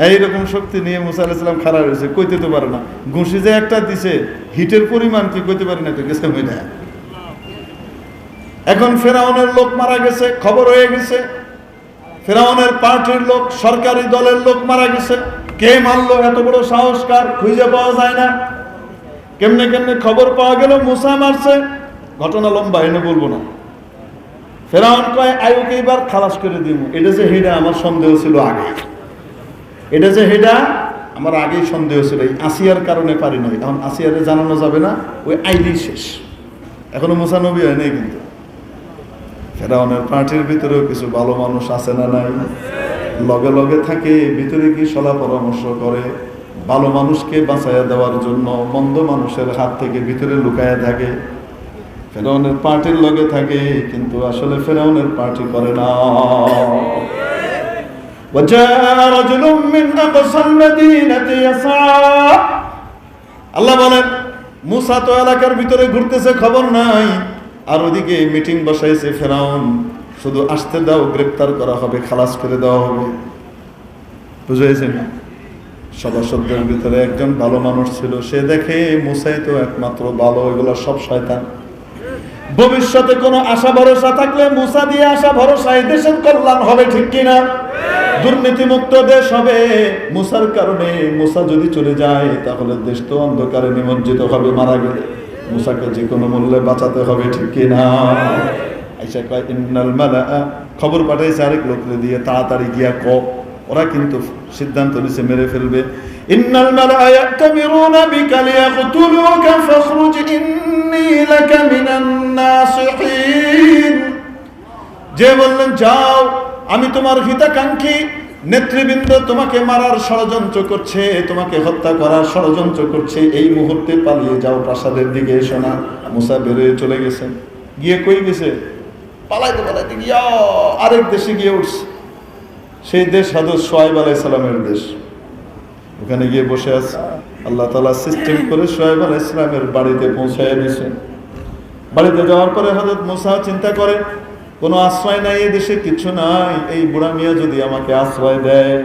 এইরকম শক্তি নিয়ে মুসা আলাইহিস সালাম খাড়া রয়েছে, কইতে তো পারে না। ঘুষি যে একটা দিছে, হিটের পরিমাণ কি কইতে পারে না, তো গেছে মইনা। এখন ফেরাউনের লোক মারা গেছে, খবর হয়ে গেছে। ফেরাউনের পার্টির লোক, সরকারি দলের লোক মারা গেছে। কে মারলো? এত বড় সাহসকার, খুঁজে পাওয়া যায় না। কেমনে কেমনে খবর পাওয়া গেল মুসা মারছে। ঘটনা লম্বা, এনে বলবো না। ফেরাউন কয়, আয়ুকে এবার খালাস করে দিব। এটা যে হেডা আমার সন্দেহ ছিল আগে, এটা যে হেডা আমার আগেই সন্দেহ ছিল। এই আসিয়ার কারণে পারি নাই। এখন আসিয়ারে জানানো যাবে না, ওই আইডি শেষ। এখনো মুসা নবী হয় নাই কিন্তু। ফেরাউনের পার্টির ভিতরেও কিছু ভালো মানুষ আছে না নাই? লগে লগে থাকে, ভিতরে কি সলা পরামর্শ করে, ভালো মানুষকে বাঁচাইয়া দেওয়ার জন্য মন্দ মানুষের হাত থেকে ভিতরে লুকায়া থাকে। ফেরাউনের পার্টির লগে থাকে, কিন্তু আসলে ফেরাউনের পার্টি করে না। আল্লাহ বলেন, মুসা তো এলাকার ভিতরে ঘুরতেছে, খবর নাই। আর ওদিকে মিটিং বসাইছে ফেরাউন, শুধু আসতে দাও, গ্রেপ্তার করা হবে, খালাস করে দেওয়া হবে। বুঝেছেন না? সভাসদদের ভিতরে একজন ভালো মানুষ ছিল। সে দেখে মুসাই তো একমাত্র ভালো, এগুলো সব শয়তান। ভবিষ্যতে কোনো আশা ভরসা থাকলে মুসা দিয়ে আশা ভরসা, এই দেশের কল্যাণ হবে, ঠিক কিনা? দুর্নীতিমুক্ত দেশ হবে মুসার কারণে। মুসা যদি চলে যায় তাহলে দেশ তো অন্ধকারে নিমজ্জিত হবে। মারা গেলে মুসাকে যে কোনো মূল্যে বাঁচাতে হবে, ঠিক কিনা? আইসা কয় ইন্নাল মালাআ, খবর পাঠাইছে আরেক লোকরে দিয়ে, তাড়াতাড়ি গিয়া ক। ওরা কিন্তু সিদ্ধান্ত নিছে মেরে ফেলবে। ইন্নাল মালাআ ইয়াতামিরুনা বিকা লিয়াকতুলুকা ফাখরুজ ইন্নী লাকা মিনান নাসিহিন। যে বললেন, যাও, আমি তোমার হিতাকাঙ্ক্ষী। নেতৃবৃন্দ তোমাকে মারার ষড়যন্ত্র করছে, তোমাকে হত্যা করার ষড়যন্ত্র করছে। এই মুহূর্তে পালিয়ে যাও, প্রাসাদের দিকে এসো না। মুসা বেরোয় চলে গেছে। গিয়ে কই গেছে? পালাইতে পালাইতে গিয়া আরেক দেশে গিয়ে উঠছে। সেই দেশ হযরত শুআয়ব আলাইহিস সালামের দেশ। ওখানে গিয়ে বসে আছে। আল্লাহ তাআলা সিস্টেম করে শুআয়ব আলাইহিস সালামের বাড়িতে পৌঁছায় দিয়েছে। বাড়িতে যাওয়ার পরে হযরত মুসা চিন্তা করে, কোনো আশ্রয় নাই, এই দেশে কিছু নাই, এই বুড়া মিয়া যদি আমাকে আশ্রয় দেয়।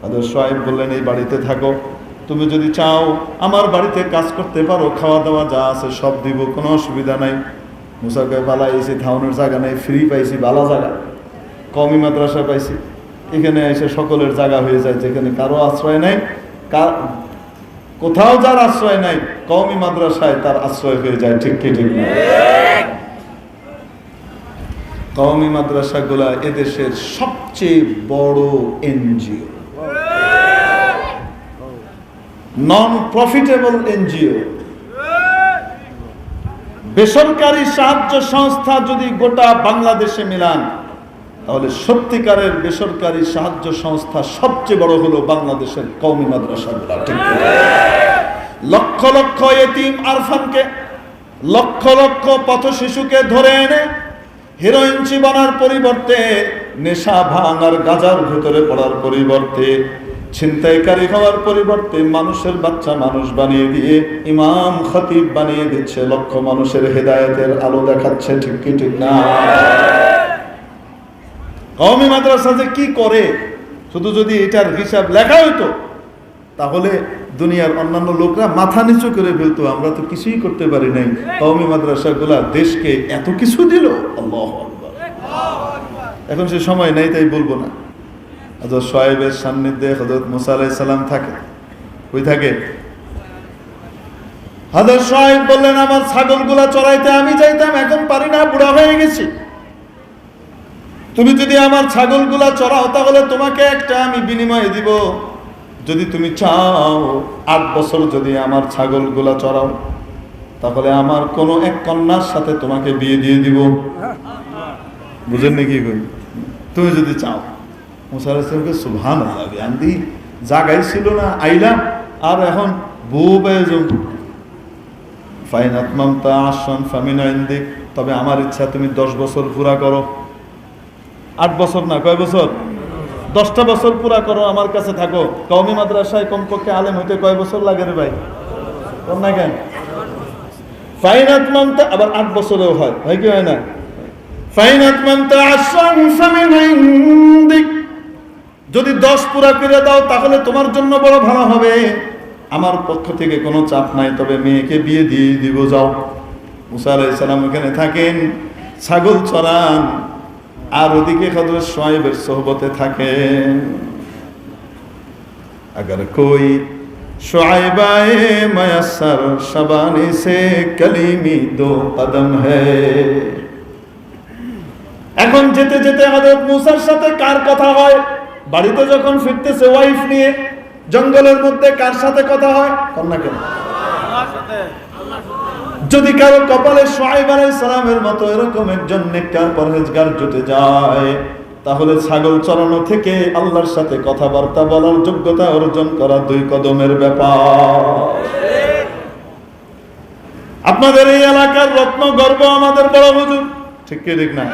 হযরত শুআয়ব বললেন, এই বাড়িতে থাকো, তুমি যদি চাও আমার বাড়িতে কাজ করতে পারো, খাওয়া দাওয়া যা আছে সব দিব, কোনো অসুবিধা নাই। মুসাকে পালাইছি, থাউনের জায়গা নেই, ফ্রি পাইছি, ভালো জায়গা, কওমি মাদ্রাসা পাইছি। এখানে এসে সকলের জায়গা হয়ে যায়, যেখানে কারো আশ্রয় নাই, কোথাও যার আশ্রয় নাই, কওমি মাদ্রাসায় তার আশ্রয় হয়ে যায়, ঠিক কি ঠিক না? কওমি মাদ্রাসাগুলা এদেশের সবচেয়ে বড় এনজিও, নন প্রফিটেবল এনজিও। বেসরকারি সাহায্য সংস্থা যদি গোটা বাংলাদেশে মিলান, তাহলে সত্যিকারের বেসরকারি সাহায্য সংস্থা সবচেয়ে বড় হলো বাংলাদেশের কওমি মাদ্রাসাগুলা, ঠিক না? লক্ষ লক্ষ এতিম আরফানকে, লক্ষ লক্ষ পথ শিশুকে ধরে এনে হিরোইন চিবানোর পরিবর্তে, নেশা ভাঙ আর গাঁজার ভেতরে পড়ার পরিবর্তে, ছিনতাইকারী হওয়ার পরিবর্তে মানুষের বাচ্চা মানুষ বানিয়ে দিয়ে ইমাম খতিব বানিয়ে দিচ্ছে, লক্ষ মানুষের হেদায়েতের আলো দেখাচ্ছে, ঠিক কি ঠিক না? কওমি মাদ্রাসা যে কি করে, শুধু যদি এটার হিসাব লেখা হইতো তাহলে দুনিয়ার অন্যান্য লোকরা মাথা নিচু করে ফেলতো, আমরা তো কিছুই করতে পারি নাই, কওমি মাদ্রাসাগুলা দেশকে এত কিছু দিল। আল্লাহু আকবার। এখন সে সময় নাই, তাই বলবো না। হযরত শুআয়বের সান্নিধ্যে হযরত মুসা আলাইহিস সালাম থাকে। কই থাকে? হযরত শুআয়ব বললেন, আমার ছাগলগুলা চড়াইতে আমি যাইতাম, এখন পারি না, বুড়া হয়ে গেছি। তুমি যদি আমার ছাগলগুলা চড়াও তাহলে তোমাকে একটা আমি বিনিময়ে দিব। যদি তুমি চাও 8 বছর যদি আমার ছাগলগুলা চড়াও তাহলে আমার কোনো এক কন্যার সাথে তোমাকে বিয়ে দিয়ে দিব। বুঝেন নাকি? তুমি যদি চাও। মুসা আলাইহিস সালামকে সুবহানাল্লাহ, আমি জায়গায় ছিল না, আইলাম আর এখন বউ বেজম ফাইন আতমামতা আশরান ফামিন ইনদিক। তবে আমার ইচ্ছা তুমি 10 বছর পুরা করো। 8 বছর না, কয় বছর? 10টা বছর পুরা করো, আমার কাছে থাকো। কওমি মাদ্রাসায় কমপক্ষে আলেম হইতে কয় বছর লাগে রে ভাই? কম না কেন? ফাইন আতমামতা আবার 8 বছরেও হয়, হয় কি হয় না? ফাইন আতমামতা আশরান ফামিন ইনদিক। যদি 10 পুরা করে দাও তাহলে তোমার জন্য বড় ভালো হবে। আমার পক্ষ থেকে কোনো চাপ নাই, তবে মেয়েকে বিয়ে দিয়ে দিব, যাও। মুসা আলাইহিস সালাম ওখানে থাকেন, ছাগল চড়ান, আর ওদিকে হযরত শুআয়বের সোহবতে থাকেন। अगर कोई शुआइबाए मयस्सर शबानी से कलीमी दो कदम है। এখন যেতে যেতে হযরত মুসার সাথে কার কথা হয়? বাড়িতে যখন ফিরতেছে ওয়াইফ নিয়ে, জঙ্গলের মধ্যে কার সাথে কথা হয়? কন্যা কেন? যদি কারো কপালে শুআয়ব আলাইহিস সালামের মতো এরকম একজন নেককার পরহেজগার জুটে যায় তাহলে ছাগল চড়ানো থেকে আল্লাহর সাথে কথাবার্তা বলার যোগ্যতা অর্জন করা 2 কদমের ব্যাপার। আপনাদের এই এলাকার রত্ন গর্ব আমাদের বড় হুজুর, ঠিক কি ঠিক না?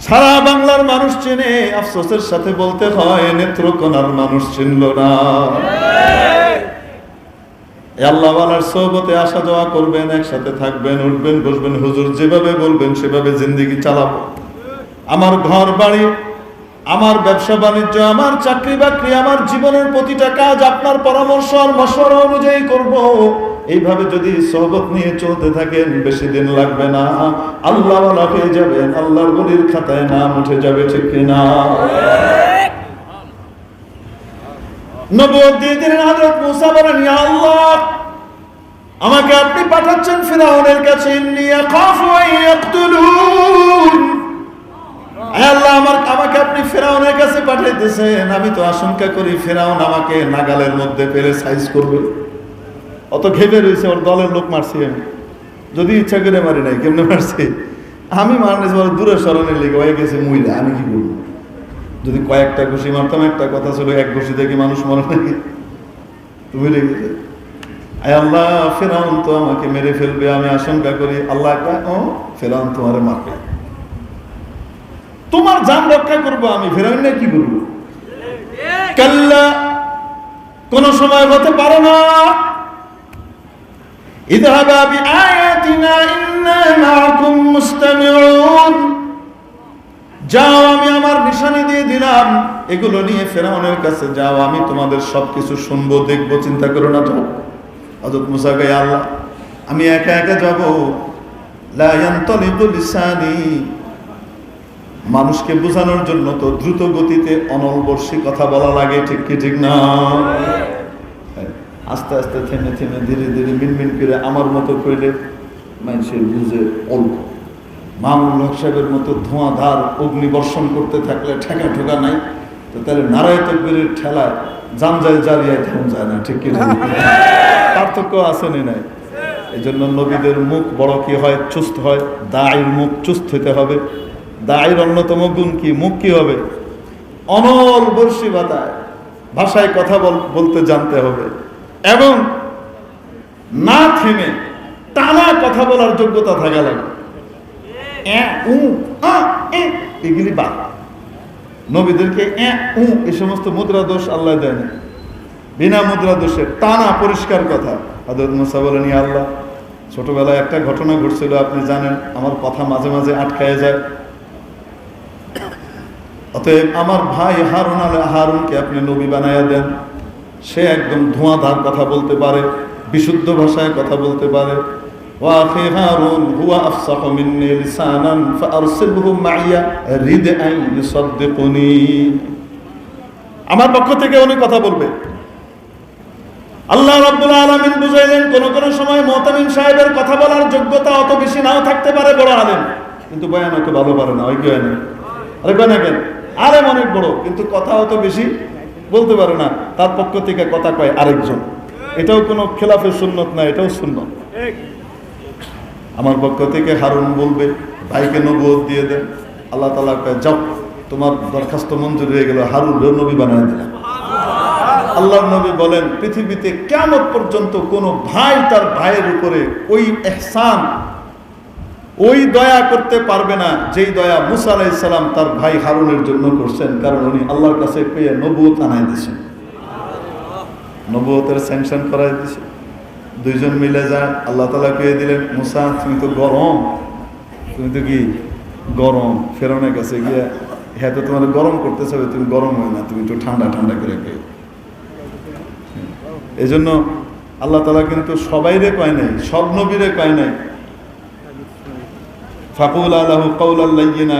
সারা বাংলার মানুষ চেনে, আফসোসের সাথে বলতে হয় নেত্রকোনার মানুষ চিনল না। আল্লাহ ওয়ালার সোহবতে আসা যাওয়া করবেন, একসাথে থাকবেন, উঠবেন বসবেন, হুজুর যেভাবে বলবেন সেভাবে জিন্দেগি চালাবো। আমার ঘর বাড়ি, আমার ব্যবসা বাণিজ্য, আমার চাকরি বাকরি, আমার জীবনের প্রতিটা কাজ আপনার পরামর্শ আর মশওয়ারা অনুযায়ী করব। এইভাবে যদি সোহবত নিয়ে চলতে থাকেন বেশি দিন লাগবে না, আল্লাহ ওয়ালা হয়ে যাবেন, আল্লাহর ওলির খাতায় নাম উঠে যাবে, ঠিক কিনা? নবুয়ত দিয়ে দিলেন। হযরত মুসা বলেন, ইয়া আল্লাহ, আমাকে আপনি পাঠাচ্ছেন ফিরাউনের কাছে, ইন্নী আখাফু আন ইয়াকতুলুন। আল্লাহ, আমাকে আপনি ফিরাউনের কাছে পাঠাইতেছেন, আমি তো আশঙ্কা করি ফিরাউন আমাকে নাগালের মধ্যে পেলে সাইজ করবে। অত ঘেবে রয়েছে, ওর দলের লোক মারছি আমি, যদি ইচ্ছা করে মারি নাই, কেমনে মারছি? আমি মারনে দূরে সরানোর লেগে হয়ে গেছে মহিলা, আমি কি করবো? যদি কয়েকটা ঘুষি মারতাম, একটা কথা ছিল, এক ঘুষি দেখি মানুষ মরে নাকি? তুমি রেখেছে, আয় আল্লাহ, ফেরাউন তো আমাকে মেরে ফেলবে, আমি আশঙ্কা করি। আল্লাহ ফেরাউন তোমার মারবে, তোমার জান রক্ষা করবো আমি, ফেরাউন না কি করবো? কাল্লা, কোন সময় হতে পারো না। ইযহাবা বিআয়াতিনা ইন্না মাআকুম মুস্তামিউন। যাও, আমি আমার নিশানি দিয়ে দিলাম, এগুলো নিয়ে ফেরাউনের কাছে যাও, আমি তোমাদের সবকিছু শুনবো, দেখবো, চিন্তা করো না। যাও। হযরত মুসা কয়, আল্লাহ, আমি একা একা যাব, লা ইয়ানতালিকু লিসানি। মানুষকে বোঝানোর জন্য তো দ্রুত গতিতে অনলবর্ষী কথা বলা লাগে, ঠিক কি ঠিক না? আস্তে আস্তে থেমে থেমে ধীরে ধীরে মিনমিন করে আমার মতো করলে মানুষের বুঝে অল্প। মামুনুল হক সাহেবের মতো ধোঁয়াধার অগ্নি বর্ষণ করতে থাকলে ঠেকা ঠোকা নাই, তো তাহলে নারায় তকবীরের ঠেলায় জামজায় জারিয়ায় থেমে যায় না, ঠিক কি? পার্থক্য আছে না নাই? এই জন্য নবীদের মুখ বড় কি হয়? চুস্ত হয়। দায়ের মুখ চুস্ত হইতে হবে। দায়ের অন্যতম গুণ কি? মুখ কি হবে? অনল বর্ষী বাতায় ভাষায় কথা বলতে জানতে হবে, এবং না থেমে টানা কথা বলার যোগ্যতা থাকা লাগবে। এগুলি বাদ। নবীদেরকে এই সমস্ত মুদ্রা দোষ আল্লাহ দেয় না, বিনা মুদ্রা দোষের টানা পরিষ্কার কথা। হযরত মুসা বলেন, ইয়া আল্লাহ, ছোটবেলায় একটা ঘটনা ঘটছিল, আপনি জানেন, আমার কথা মাঝে মাঝে আটকায় যায়। অতএব আমার ভাই হারুনকে আপনি নবী বানায়া দেন। সে একদম ধোঁয়াধার কথা বলতে পারে, বিশুদ্ধ ভাষায় কথা বলতে পারে। ওয়া আখি হারুন হুয়া আফসাহু মিন্নি লিসানান ফাআরসিলহু মাইয়া রিদআন ইউসাদদিকুনি। আমার পক্ষ থেকে উনি কথা বলবে। আল্লাহ রাব্বুল আলামিন বুঝাইলেন, কোন কোন সময় মুতামিম সাহেবের কথা বলার যোগ্যতা অত বেশি নাও থাকতে পারে, বড় আলেম, কিন্তু বয়ান অত ভালো পারে না। ওই কেন আরে কেন কেন আলেম অনেক বড়, কিন্তু কথা অত বেশি বলতে পারে না। তার পক্ষ থেকে কথা কয় আরেকজন। এটাও কোনো খেলাফে সুন্নত না, এটাও সুন্নত। আমার পক্ষ থেকে হারুন বলবে, ভাইকে নবুয়ত দিয়ে দেন। আল্লাহ তাআলা কয়, যাও, তোমার দরখাস্ত মঞ্জুর হয়ে গেল, হারুন নবী বানায় দিলাম। আল্লাহর নবী বলেন, পৃথিবীতে কিয়ামত পর্যন্ত কোন ভাই তার ভাইয়ের উপরে ওই ইহসান, ওই দয়া করতে পারবে না যেই দয়া মুসা আলাইহিস সালাম তার ভাই হারুনের জন্য করছেন। কারণ উনি আল্লাহর কাছে পেয়ে নবুয়ত আনায় দিয়েছেন, নবুয়তের স্যাংশন করাই দিয়েছেন। দুইজন মিলে যায়, আল্লাহ তাআলা পেয়ে দিলেন, মুসা তুমি তো গরম, তুমি তো কি গরম। ফেরাউনের কাছে গিয়ে, হ্যাঁ তো তোমার গরম করতে চাবে, তুমি গরম হয় না, তুমি একটু ঠান্ডা ঠান্ডা করে পেয়ে। এই জন্য আল্লাহ তাআলা কিন্তু সবাইরে কয় নাই, সব নবীরে কয় নাই ফাকুল আলাহু কাওলাল লাইয়িনা,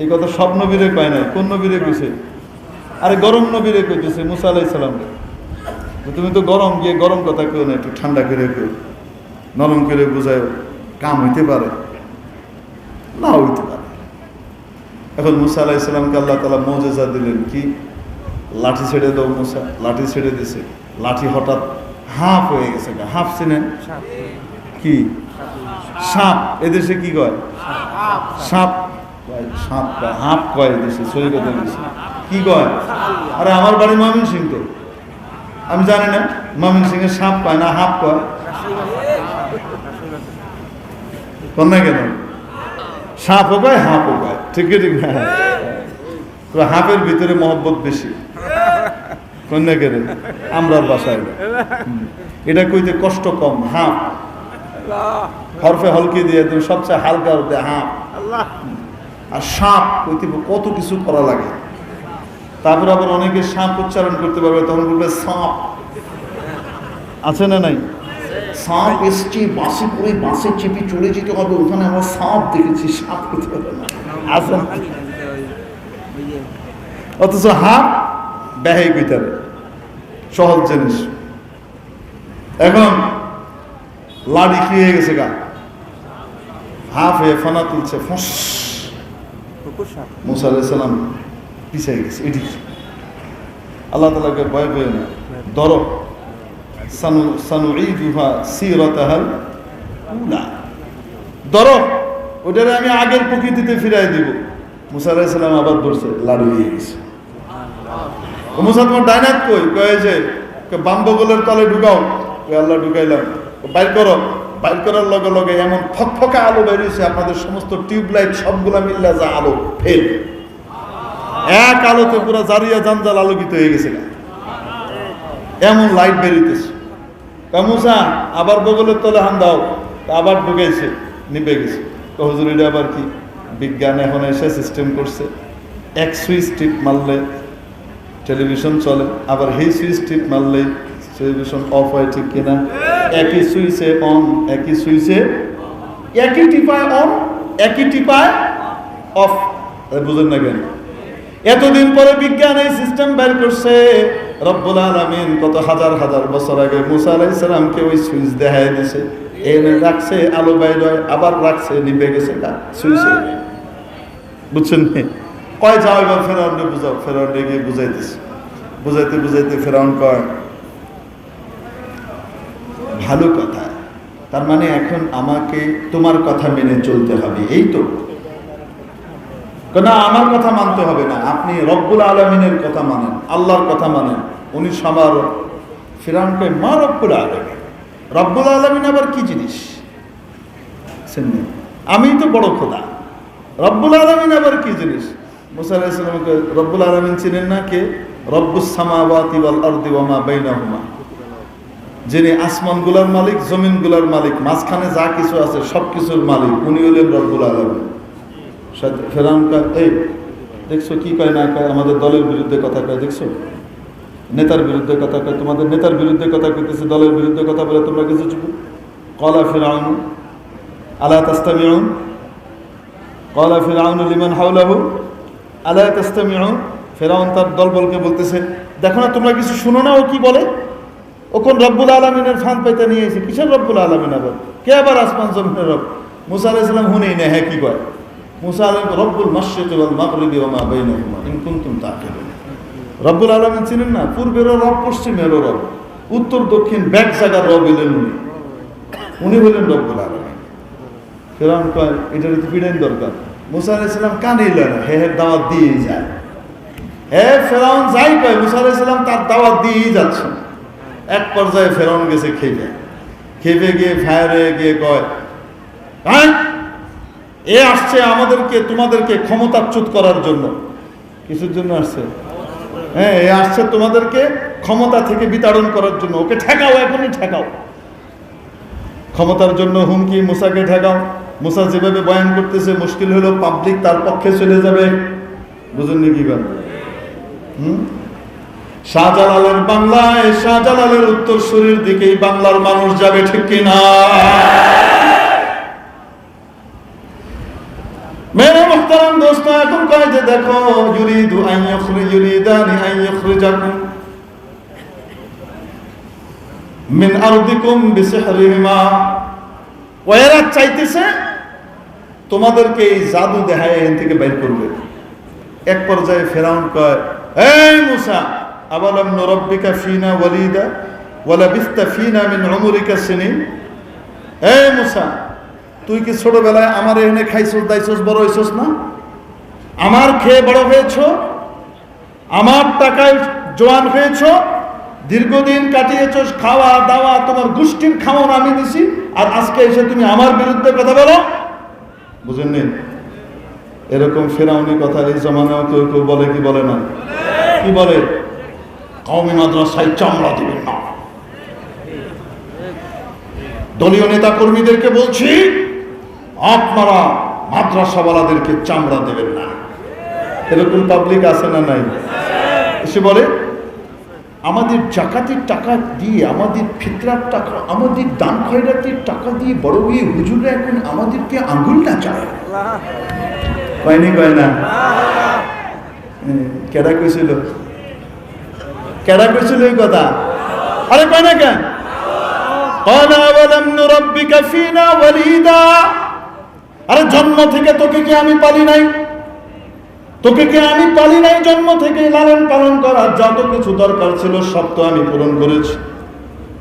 এই কথা সব নবীরে কয় নাই। কোন নবীরে কইছে? আরে গরম নবীরে কইতেছে, মুসা আলাইহিস সালাম। তুমি তো গরম, গিয়ে গরম কথা কেউ না, একটু ঠান্ডা করে কেউ, নরম করে বুঝায়। কাম হইতে পারে না, হইতে পারে। এখন মুসা আলাইহিস সালামকে আল্লাহ তাআলা মুজিজা দিলেন, কি? লাঠি ছেড়ে দাও মুসা। লাঠি ছেড়ে দিছে, লাঠি হঠাৎ হাফ হয়ে গেছে। হাফ চিনেন? কি? সাপ। এদেশে কি কয়? সাপ। সাপ কয়, হাফ কয় এদেশে। সহি কথা বলছি। কি কয়? আরে আমার বাড়ি ময়মনসিংহ, তো আমি জানি না ময়মনসিংহে সাপ কয় না হাফ কয়? কোন না কেন? সাপও কয়, হাফও কয়। ঠিক ঠিক না? হাফের ভিতরে মহব্বত বেশি। কন্যা কেন? আমরার বাসায় এটা কইতে কষ্ট কম। হাফ হরফে হলকি দিয়ে তুমি সবচেয়ে হালকা হতে হাফ। আর সাপ কইতে কত কিছু করা লাগে। তারপর আবার অনেকে সাপ উচ্চারণ করতে পারবে, তখন বলবে সাপ। আছে না নাই? সাপ এসছি, বাসে করে বাসে চেপে চলে যেতে হবে, ওখানে আমরা সাপ দেখেছি, সাপ করতে পারবে না। আছে না? অথচ হাফ ব্যাহাই কইতারে, সহজ জিনিস। এখন লাড়ি কি হয়ে গেছে গা, হাফ হয়ে ফানা তুলছে, ফস। মুসা আলাইহিস সালাম পিছিয়ে গেছে। এটি আল্লাহ তাআলাকে ভয় পেয়ে না, ধরো সানুঈদুহা সিরাতাহাল উলা, ধরো ওটারে আমি আগের প্রকৃতিতে ফিরাই দিব। মুসা আলাইহিস সালাম আবার ধরছে, লাড়ি হয়ে গেছে। ও মুসা, তোমার ডাইনাত কই? কয়ে যে বাম বগলের তলে ঢুকাও। আল্লাহ ঢুকাইলাম। বাইর করো। বাইর করার লগে লগে এমন ফকফকা আলো বেরিয়েছে, আপনাদের সমস্ত টিউবলাইট সবগুলা মিল্লা যা আলো ফেল, এক আলোতে পুরো জারিয়া জানজাল আলোকিত হয়ে গেছে, এমন লাইট বেরিয়েছে। মুসা আবার বগলের তলে হান দাও, আবার ঢুকাইছে, নিভে গেছে। হুজুর এটা আবার কি? বিজ্ঞান এখন এসে সিস্টেম করছে, এক সুইচ টিপ মারলে টেলিভিশন চলে, আবার সেই সুইচ টিপ মারলে টেলিভিশন অফ হয়। ঠিক কিনা? একই সুইচে অন, একই সুইচে, একই টিপায় অন, একই টিপায় অফ। বুঝেন না কেন? এতদিন পরে বিজ্ঞান এই সিস্টেম বের করছে। রব্বুল আলামিন কত হাজার হাজার বছর আগে মুসা আলাইহিস সালামকে ওই সুইচ দেখায় দিয়েছে, এনে রাখছে, আলো বাইর হয়, আবার রাখছে, নিভে গেছে না সুইচে। বুঝছেন? কয় যাও এবার ফেরাউনকে বুঝাও। ফেরাউনকে গিয়ে বুঝাইতেছে, বুঝাইতে বুঝাইতে ফেরাউন কয়, ভালো কথা, তার মানে এখন আমাকে তোমার কথা মেনে চলতে হবে, এই তো? না, আমার কথা মানতে হবে না, আপনি রব্বুল আলামিনের কথা মানেন, আল্লাহর কথা মানেন। উনি সবার। ফেরাউনকে মা রব্বুল আলামিন। রব্বুল আলামিন আবার কি জিনিস? আমি তো বড় খোদা, রব্বুল আলামিন আবার কি জিনিস? মুসা আলাইহিস সালামকে রব্বুল আলামিন চিনেন না? কে? রব্বুস সামাওয়াতি ওয়াল আরদি ওয়া মা বাইনাহুমা, যিনি আসমানগুলার মালিক, জমিনগুলার মালিক, মাঝখানে যা কিছু আছে সব কিছুর মালিক, উনি হলেন রব্বুল আলামিন। ফেরাউন কয়, এই দেখছো কি কয় না কয়, আমাদের দলের বিরুদ্ধে কথা কয়, দেখছো? নেতার বিরুদ্ধে কথা কয়, তোমাদের নেতার বিরুদ্ধে কথা কইতেছে, দলের বিরুদ্ধে কথা বলে তোমরা কিছু চুপ। ক্বালা ফিরআউন আলা তাসতামিউন ক্বালা ফিরআউন লিমান হাওলাহু আলা তাসতামিউন। ফিরআউন তার দলবলকে বলতেছে, দেখো না তোমরা কিছু শুনো না ও কি বলে? ও কোন রব্বুল আলামিনের ফান পাইতে নিয়ে এসে, কিসের রব্বুল আলামিন আবার? কে আবার আসমান জমিনের রব? মুসা আলাইহিস সালাম শুনেই না, হ্যাঁ কি কয়? মুসা আলাইহিস রব্বুল মাশরিকি ওয়াল মাগরিবি ওয়া মা বাইনাহুমা ইন কুনতুম তাকিলুন। রব্বুল আলামিন চিনেন না? পূর্বেরও রব, পশ্চিমেরও রব, উত্তর দক্ষিণ ব্যাক জায়গার রব হলেন উনি হলেন রব্বুল আলামিন। ফিরআউন কয় এটার তো পিড়াইন দরকার। মুসা আলাইহিস সালাম কানে লয় না, হে দাওয়াত দিয়েই যায়। হে ফিরআউন যাই কয়, মুসা আলাইহিস সালাম তার দাওয়াত দিয়েই যাচ্ছে। এক পর্যায়ে ফিরআউন গেছে খেপে গিয়ে ফায়ারে গিয়ে কয়, হ্যাঁ এ আসছে আমাদেরকে তোমাদেরকে ক্ষমতাচ্যুত করার জন্য। কিছুর জন্য আসছে? হ্যাঁ, এ আসছে তোমাদেরকে ক্ষমতা থেকে বিতাড়ন করার জন্য। ওকে ঠেকাও, এখনই ঠেকাও। ক্ষমতার জন্য হুমকি, মুসাকে ঠেকাও। মুসা যেভাবে বয়ান করতেছে মুশকিল হলো পাবলিক তার পক্ষে চলে যাবে। বুঝেননি কি বল? শাহজালালের বাংলায়, শাহজালালের উত্তরসূরির দিকেই বাংলার মানুষ যাবে, ঠিক কিনা? মেরে মুহতারাম দোস্ত, এখন কয় যে দেখো ইউরিদানি আন ইখরিজাকুম মিন আরদিকুম বিসিহরিহিমা। ওরা চাইতেছে তোমাদেরকে এই জাদু দেখায় এখান থেকে বের করবে। এক পর্যায়ে ফিরআউন কয়, এই মুসা আওয়ালাম নুরাব্বিকা ফিনা ওয়ালিদা ওয়া লাবিসতা ফিনা মিন উমরিকা সিনিন। এই মুসা, তুই কি ছোটবেলায় আমার এখানে খাইছস, দাইছস, বড় হইছস না? আমার খেয়ে বড় হয়েছ, আমার টাকায় জোয়ান হয়েছ, দীর্ঘদিন কাটিয়েছ, খাওয়া দাওয়া তোমার গোষ্ঠীর খাওয়ান আমি দিছি, আর আজকে এসে তুমি আমার বিরুদ্ধে কথা বলো? বুঝেননি? এরকম ফিরআউনি কথা এই জমানায় কেউ কেউ বলে কি বলে না? কি বলে? কওমি মাদ্রাসায় চামড়া দিবেন না। দলীয় নেতা কর্মীদেরকে বলছি, আপনারা মাদ্রাসাওয়ালাদেরকে চামড়া দেবেন না। এরকম পাবলিক আছে না নাই? এসে বলে আমাদের জাকাতের টাকা দিয়ে, আমাদের ফিতরার টাকা, আমাদের দান খয়রাতের টাকা দিয়ে বড় হয়ে হুজুররা এখন আমাদেরকে আঙ্গুলটা চায়। কয়নি কয় না? কেডা কইছিল? কেডা কইছিল এই কথা? আরে কয় না কেন? ক্বালা আওয়ালাম নুরাব্বিকা ফিনা ওয়ালিদা। আরে জন্ম থেকে তোকে কি আমি পালি নাই? তোকে কি আমি পালি নাই? জন্ম থেকে লালন পালন করার যত কিছু দরকার ছিল সব তো আমি পূরণ করেছি।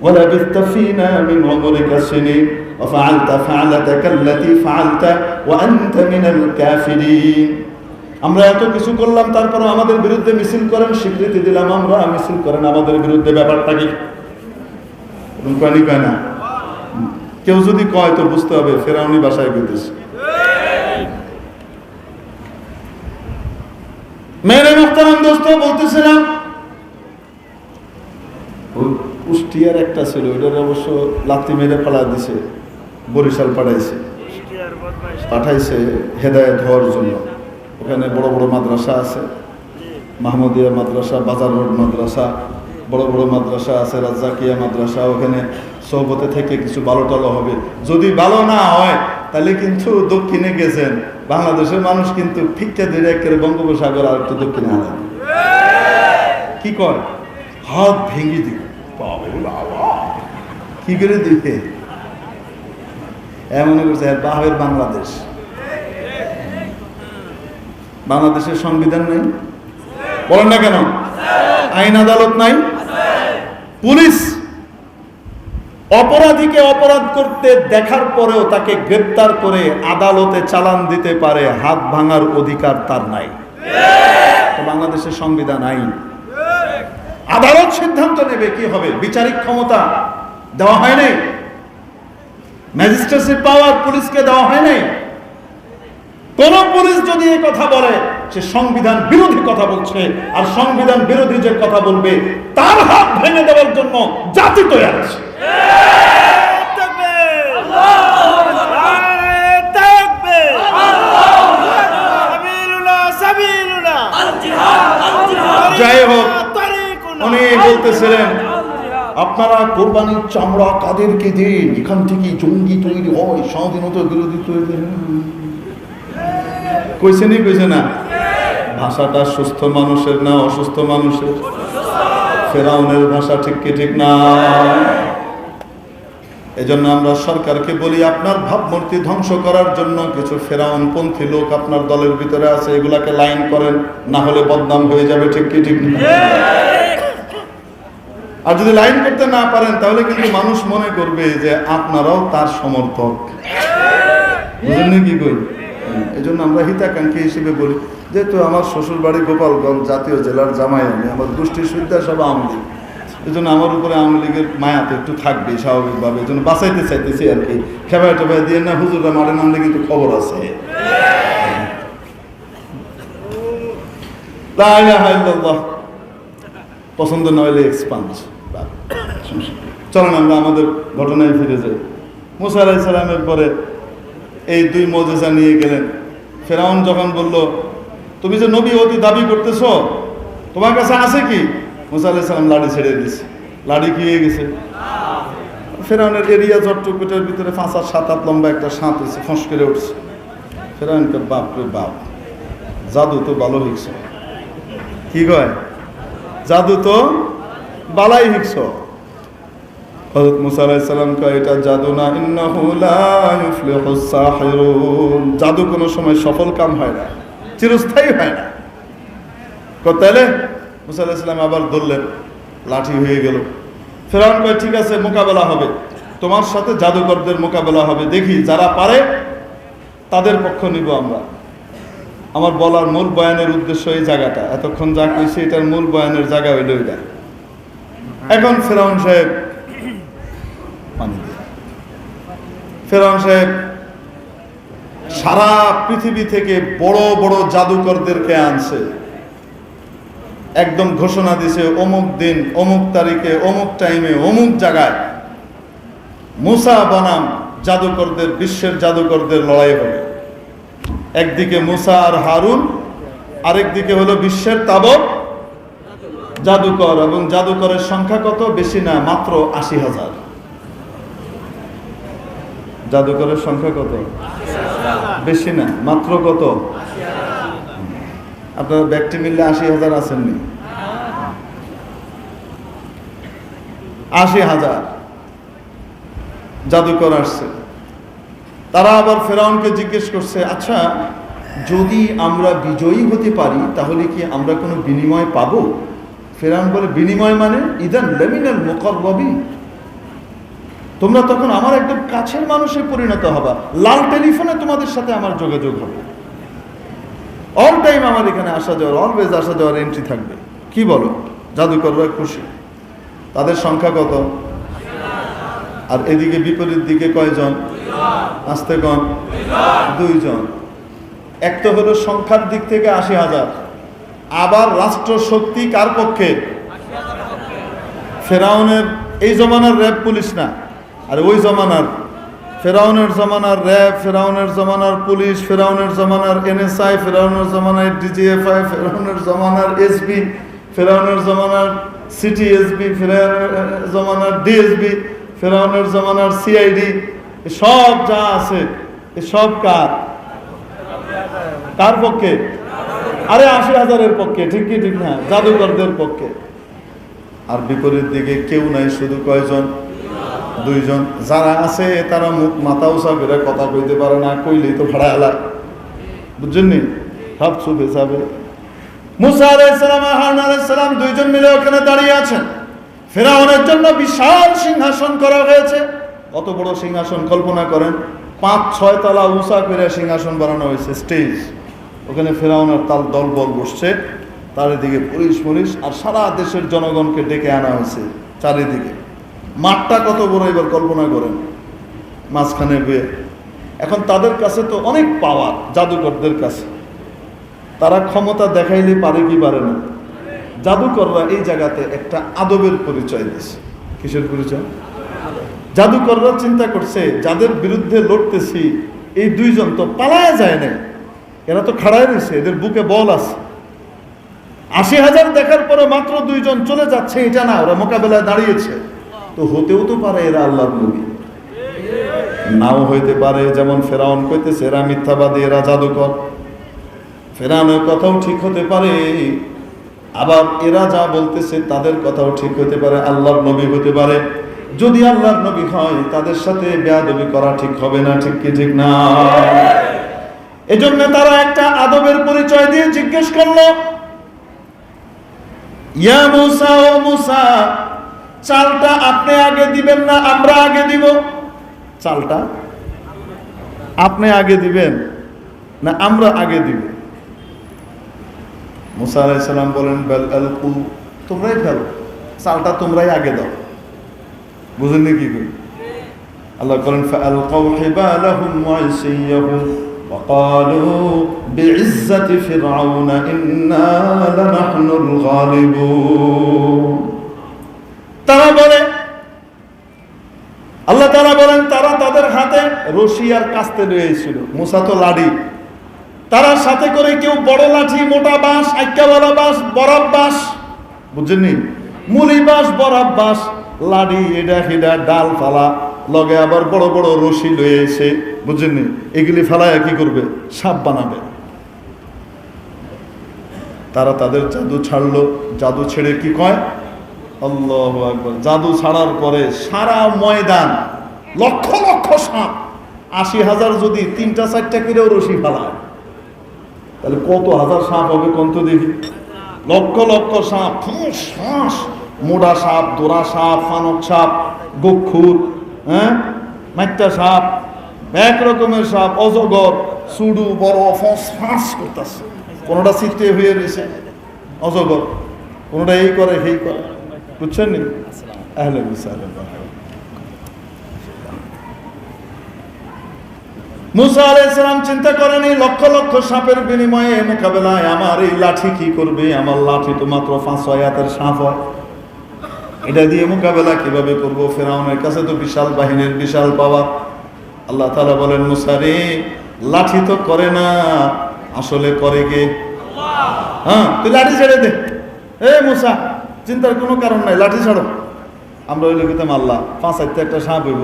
ওয়ালা বিস্তাফিনা মিন উমরিকা সিনিন ওয়া ফাআলতা ফাআলাতাকা আল্লাতী ফাআলতা ওয়া আনতা মিনাল কাফিরিন। আমরা এত কিছু করলাম, তারপরে আমাদের বিরুদ্ধে মিছিল করেন, স্বীকৃতি দিলাম আমরা, মিছিল করেন আমাদের বিরুদ্ধে। ব্যাপারটা কি? কয় না? কেউ যদি কয় তো বুঝতে হবে ফেরাউনি ভাষায় কইতেছে। মেরে মুহতারাম দোস্ত, বলতেছিলাম কুষ্টিয়ার একটা ছিল, ওইটার অবশ্য লাথি মেরে পালা দিছে, বরিশাল পাঠাইছে হেদায়েত হওয়ার জন্য। ওখানে বড় বড় মাদ্রাসা আছে, মাহমুদিয়া মাদ্রাসা, বাজার রোড মাদ্রাসা, বড় বড় মাদ্রাসা আছে, রাজ্জাকিয়া মাদ্রাসা। ওখানে সহবতে থেকে কিছু ভালো টালো হবে। যদি ভালো না হয় তাহলে কিন্তু দক্ষিণে গেছেন, বাংলাদেশের মানুষ কিন্তু ফিক্কা ধরে একেবারে বঙ্গোপসাগর আর একটু দক্ষিণে হারায়। কি কর? হাত ভেঙে দিবে। কি করে দিবে? এমন করছে বাহের বাংলাদেশ। বাংলাদেশের সংবিধান নেই, বলেন না কেন? আইন আদালত নাই, পুলিশ অপরাধীকে অপরাধ করতে দেখার পরেও তাকে গ্রেপ্তার করে আদালতে চালান দিতে পারে, হাত ভাঙার অধিকার তার নাই। বাংলাদেশের সংবিধান, আইন, আদালত সিদ্ধান্ত নেবে কি হবে। বিচারিক ক্ষমতা দেওয়া হয় নাই, ম্যাজিস্ট্রেসি পাওয়ার পুলিশকে দেওয়া হয় নাই। কোন পুলিশ যদি এই কথা বলে সে সংবিধান বিরোধী কথা বলছে, আর সংবিধান বিরোধী যে কথা বলবে তার হাত ভেঙে দেওয়ার জন্য জাতি তৈরি আছে। যাই হোক, অনেক প্রাণীর চামড়া কাদেরকে দেন, এখান থেকে জঙ্গি তৈরি হয়, স্বাধীনতা বিরোধী তৈরি। কইছে নি কইছে না? ভাষাটা সুস্থ মানুষের না অসুস্থ মানুষের? ফেরাউনের ভাষা ঠিক কি ঠিক না? এজন্য আমরা সরকারকে বলি, আপনার ভাবমূর্তি ধ্বংস করার জন্য কিছু ফেরাউনপন্থী লোক আপনার দলের ভিতরে আছে, এগুলাকে লাইন করেন, না হলে বদনাম হয়ে যাবে। ঠিক কি ঠিক না? আর যদি লাইন করতে না পারেন তাহলে কিন্তু মানুষ মনে করবে যে আপনারাও তার সমর্থক। বুঝলেন কি কই? এই জন্য আমরা হিতাকাঙ্ক্ষী হিসেবে বলি, যেহেতু আমার শ্বশুর বাড়ি গোপালগঞ্জ জাতীয় জেলার জামাই, আমি আমার গোষ্ঠীর সুবিধা সব আওয়ামী লীগ, এই জন্য আমার উপরে আওয়ামী লীগের মায়া তো একটু থাকবেই স্বাভাবিকভাবে। এই জন্য বাঁচাইতে চাইতেছি আর কি। খেবায় টেবায় দিয়ে না, হুজুররা মারে নামলে কিন্তু খবর আছে। পছন্দ না হলে এক্সপান্স। চলেন আমরা আমাদের ঘটনায় ফিরে যাই। মুসা আলাইহিস সালামের পরে এই দুই মুজিজা নিয়ে গেলেন। ফেরাউন যখন বলল, তুমি যে নবী অতি দাবি করতেছো, তোমার কাছে আছে কি? মুসা আলাইহিস সালাম লাঠি ছেড়ে দিয়েছে। লাঠি কি হয়ে গেছে? ফেরাউনের এরিয়া জটটুকুটের ভিতরে 5-7 লম্বা একটা সাঁত হয়েছে, ফস করে উঠছে। ফেরাউনকে বাপ রে বাপ, জাদু তো ভালো হিকছ। কি কয়? জাদু তো বালাই হিকছ। হযরত মুসা আলাইহিস সালাম কয়, এটা জাদু না, ইন্নাহু লা ইউফলিহুস সাহিরুন। জাদু কোনো সময় সফল কাম হয় না, চিরস্থায়ী হয় না। তাহলে মুসা আলাইহিস সালাম আবার ধরলেন, লাঠি হয়ে গেল। ফেরাউন কয়, ঠিক আছে, মোকাবেলা হবে, তোমার সাথে জাদুকরদের মোকাবেলা হবে, দেখি যারা পারে তাদের পক্ষ নিব আমরা। আমার বলার মূল বয়ানের উদ্দেশ্য এই জায়গাটা, এতক্ষণ যা কইছি এটার মূল বয়ানের জায়গা হইল এটা। এখন ফেরাউন সাহেব ফেরাউন সাহেব সারা পৃথিবী থেকে বড় বড় জাদুকরদেরকে আনছে। একদম ঘোষণা দিছে, অমুক দিন অমুক তারিখে অমুক টাইমে অমুক জায়গায় মুসা বনাম জাদুকরদের, বিশ্বের জাদুকরদের লড়াই হবে। একদিকে মুসা আর হারুন, আরেকদিকে হলো বিশ্বের তাবৎ জাদুকর। এবং জাদুকরের সংখ্যা কত? বেশি না, মাত্র 80,000। জাদুকরের সংখ্যা কত? বেশি না, মাত্র কত? আপনার ব্যক্তি মিললে 80,000 আসেননি? 80,000 জাদুকর আসছে। তারা আবার ফেরাউনকে জিজ্ঞেস করছে, আচ্ছা যদি আমরা বিজয়ী হতে পারি তাহলে কি আমরা কোনো বিনিময় পাবো? ফেরাউন বলে, বিনিময় মানে? ইদান লামিনাল মুকাররাবিন, তোমরা তখন আমার একদম কাছের মানুষে পরিণত হবা, লাল টেলিফোনে তোমাদের সাথে আমার যোগাযোগ হবে, অল টাইম আমার এখানে আসা যাওয়ার, অলওয়েজ আসা যাওয়ার এন্ট্রি থাকবে। কি বলো? জাদুকররা খুশি। তাদের সংখ্যা কত? আর এদিকে বিপরীত দিকে কয়জন? আসতে কন 2 জন। এক তো হলো সংখ্যার দিক থেকে 80,000, আবার রাষ্ট্র শক্তি কার পক্ষে? ফেরাউনের এই জমানার র্যাব পুলিশ না, আর ওই জমানার ফেরাউনের জমানার র্যাব, ফেরাউনের জমানার পুলিশ, ফেরাউনের জমানার NSI, ফেরাউনের জমানার DGFI, ফেরাউনের জমানার SB, ফেরাউনের জমানার CTSB, ফেরাউনের জমানার DSB, ফেরাউনের জমানার CID, সব যা আছে সব কার পক্ষে? আরে 80,000-এর পক্ষে। ঠিক কি ঠিক না? জাদুকরদের পক্ষে। আর বিপরীত দিকে কেউ নাই, শুধু কয়জন? 2 জন। যারা আছে তারা মুখ মাথা উঁচা করে কথা কইতে পারে না, কইলেই তো ভাড়া এলায়, বুঝছেন নি? সব চুপে যাবে। মুসা আলাইহিস সালাম আর হারুন আলাইহিস সালাম 2 জন মিলে ওখানে দাঁড়িয়ে আছেন। ফেরাউনের জন্য বিশাল সিংহাসন করা হয়েছে। কত বড় সিংহাসন কল্পনা করেন, 5-6 তলা উঁচা করে সিংহাসন বানানো হয়েছে, স্টেজ। ওখানে ফেরাউন আর তার দলবল বসছে, চারিদিকে পুলিশ আর সারা দেশের জনগণকে ডেকে আনা হয়েছে চারিদিকে। মাঠটা কত বড় এবার কল্পনা করেন, মাঝখানে বয়ে। এখন তাদের কাছে তো অনেক পাওয়ার, জাদুকরদের কাছে। তারা ক্ষমতা দেখাইলে পারে কি পারে না? জাদুকররা এই জায়গাতে একটা আদবের পরিচয় দিচ্ছে। কিসের পরিচয়? জাদুকররা চিন্তা করছে, যাদের বিরুদ্ধে লড়তেছি এই 2 জন তো পালায়া যায় না, এরা তো খাড়ায় রয়েছে, এদের বুকে বল আছে। 80,000 দেখার পরে মাত্র 2 জন চলে যাচ্ছে, এটা না, ওরা মোকাবেলায় দাঁড়িয়েছে। তো হতেও তো পারে এরা আল্লাহর নবী, নাও হইতে পারে। যেমন ফেরাউন কইতেছে এরা মিথ্যাবাদী, এরা জাদুকর। ফেরাউনের কথাও ঠিক হতে পারে, আবার এরা যা বলতেছে তাদের কথাও ঠিক হতে পারে, আল্লাহর নবী হতে পারে। যদি আল্লাহর নবী হয় তাদের সাথে বেয়াদবি করা ঠিক হবে না, ঠিক কি ঠিক না? এজন্য তারা একটা আদবের পরিচয় দিয়ে জিজ্ঞেস করলো, ইয়া মুসা, ও মুসা, চালটা আপনি আগে দিবেন না আমরা আগে দিব? চালটা আপনি আগে দিবেন না আমরা আগে দিব? মুসা আলাইহিস সালাম বলেন, বাল আলকু, তোমরাই ফেলো, চালটা তোমরাই আগে দাও। বুঝেন কি কই? আল্লাহ বলেন, ফাআলকাউ হিবালাহুম ওয়া ইসিয়াহুম ওয়া ক্বালু বিইজ্জাতি ফিরআউনা ইন্না লানাহনুল গালিবুন। তারা বলে, আল্লাহ তাআলা বলেন, তারা তাদের হাতে রশি আর কাস্তে রয়েছিল, মুসা তো লাঠি, তারা সাথে করে কেউ বড় লাঠি, মোটা বাঁশ, আইক্কাওয়ালা বাঁশ, বরাব বাঁশ, বুঝছেন, মুলি বাঁশ, বরাব বাঁশ, লাঠি, এটা হিডা, ডাল ফালা, লগে আবার বড় বড় রশি লয়ে এসে, বুঝছেন, এগুলি ফালায় কি করবে? সাপ বানাবে। তারা তাদের জাদু ছাড়লো। জাদু ছেড়ে কি কয়? আল্লাহু আকবার। জাদু ছাড়ার পরে সারা ময়দান লক্ষ লক্ষ সাপ, ৮০,০০০ যদি ৩টা ৪টা করেও রশি ফালায়, তাহলে কত হাজার সাপ হবে কন্ত দেখি? লক্ষ লক্ষ সাপ, ফুঁস ফাঁস, মোড়া সাপ, দোরা সাপ, ফানক সাপ, গক্ষুর, মাইটা সাপ, এক রকমের সাপ, অজগর, সুডু, বড় ফস ফাঁস করতেছে। কোনোটা চিত্তে হয়ে রয়েছে অজগর, কোনোটা এই করে সেই করে, বুঝছেন নি? আহলেন বিসালেন। মুসা আলাইহিস সালাম চিন্তা করেন, এই লক্ষ লক্ষ সাপের বিনিময়ে মোকাবেলায় আমার এই লাঠি কি করবে? আমার লাঠি তো মাত্র 5 হাতের সাপ হয়, এটা দিয়ে মোকাবেলা কিভাবে করব? ফেরাউনের কাছে তো বিশাল বাহিনীর, বিশাল পাওয়ার। আল্লাহ তাআলা বলেন, মুসা রে, লাঠি তো করে না, আসলে করে কে? হ্যাঁ, তুই লাঠি ছেড়ে দে। মুসা, চিন্তার কোনো কারণ নাই, লাঠি ছাড়ো। আমরা ওই লোকিতে মারলাম, 5 হাতে একটা সাপ হইব,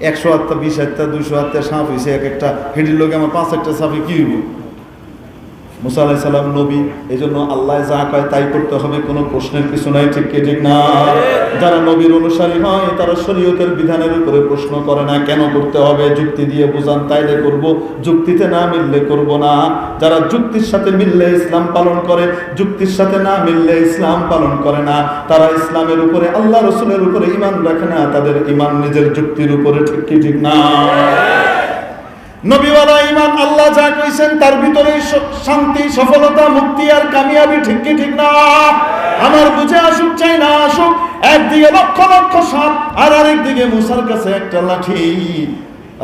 100 হাতে, 20 হাতে, 200 হাতে সাপ হয়েছে এক একটা, হেডির লোকে আমার 5 একটা সাপে কি হইব? মুসা আলাইহিস সালাম নবী, এই জন্য আল্লাহ যা কয় তাই করতে হবে, কোনো প্রশ্নের কিছু নাই, ঠিক কি ঠিক না? যারা নবীর অনুসারী হয় তারা শরীয়তের বিধানের উপরে প্রশ্ন করে না, কেন করতে হবে? যুক্তি দিয়ে বুঝান, তাইলে করব, যুক্তিতে না মিললে করব না। যারা যুক্তির সাথে মিললে ইসলাম পালন করে, যুক্তির সাথে না মিললে ইসলাম পালন করে না, তারা ইসলামের উপরে, আল্লাহ রসুলের উপরে ঈমান রাখে না, তাদের ঈমান নিজের যুক্তির উপরে, ঠিক কি ঠিক না? নবীওয়ালা ঈমান, আল্লাহ যা কইছেন তার ভিতরে শান্তি, সফলতা, মুক্তি আর কামিয়াবি, ঠিক কি ঠিক না? আমার বুঝে আসুক চাই না আসুক, একদিকে লক্ষ লক্ষ সাপ আর আরেকদিকে মুসার কাছে একটা লাঠি।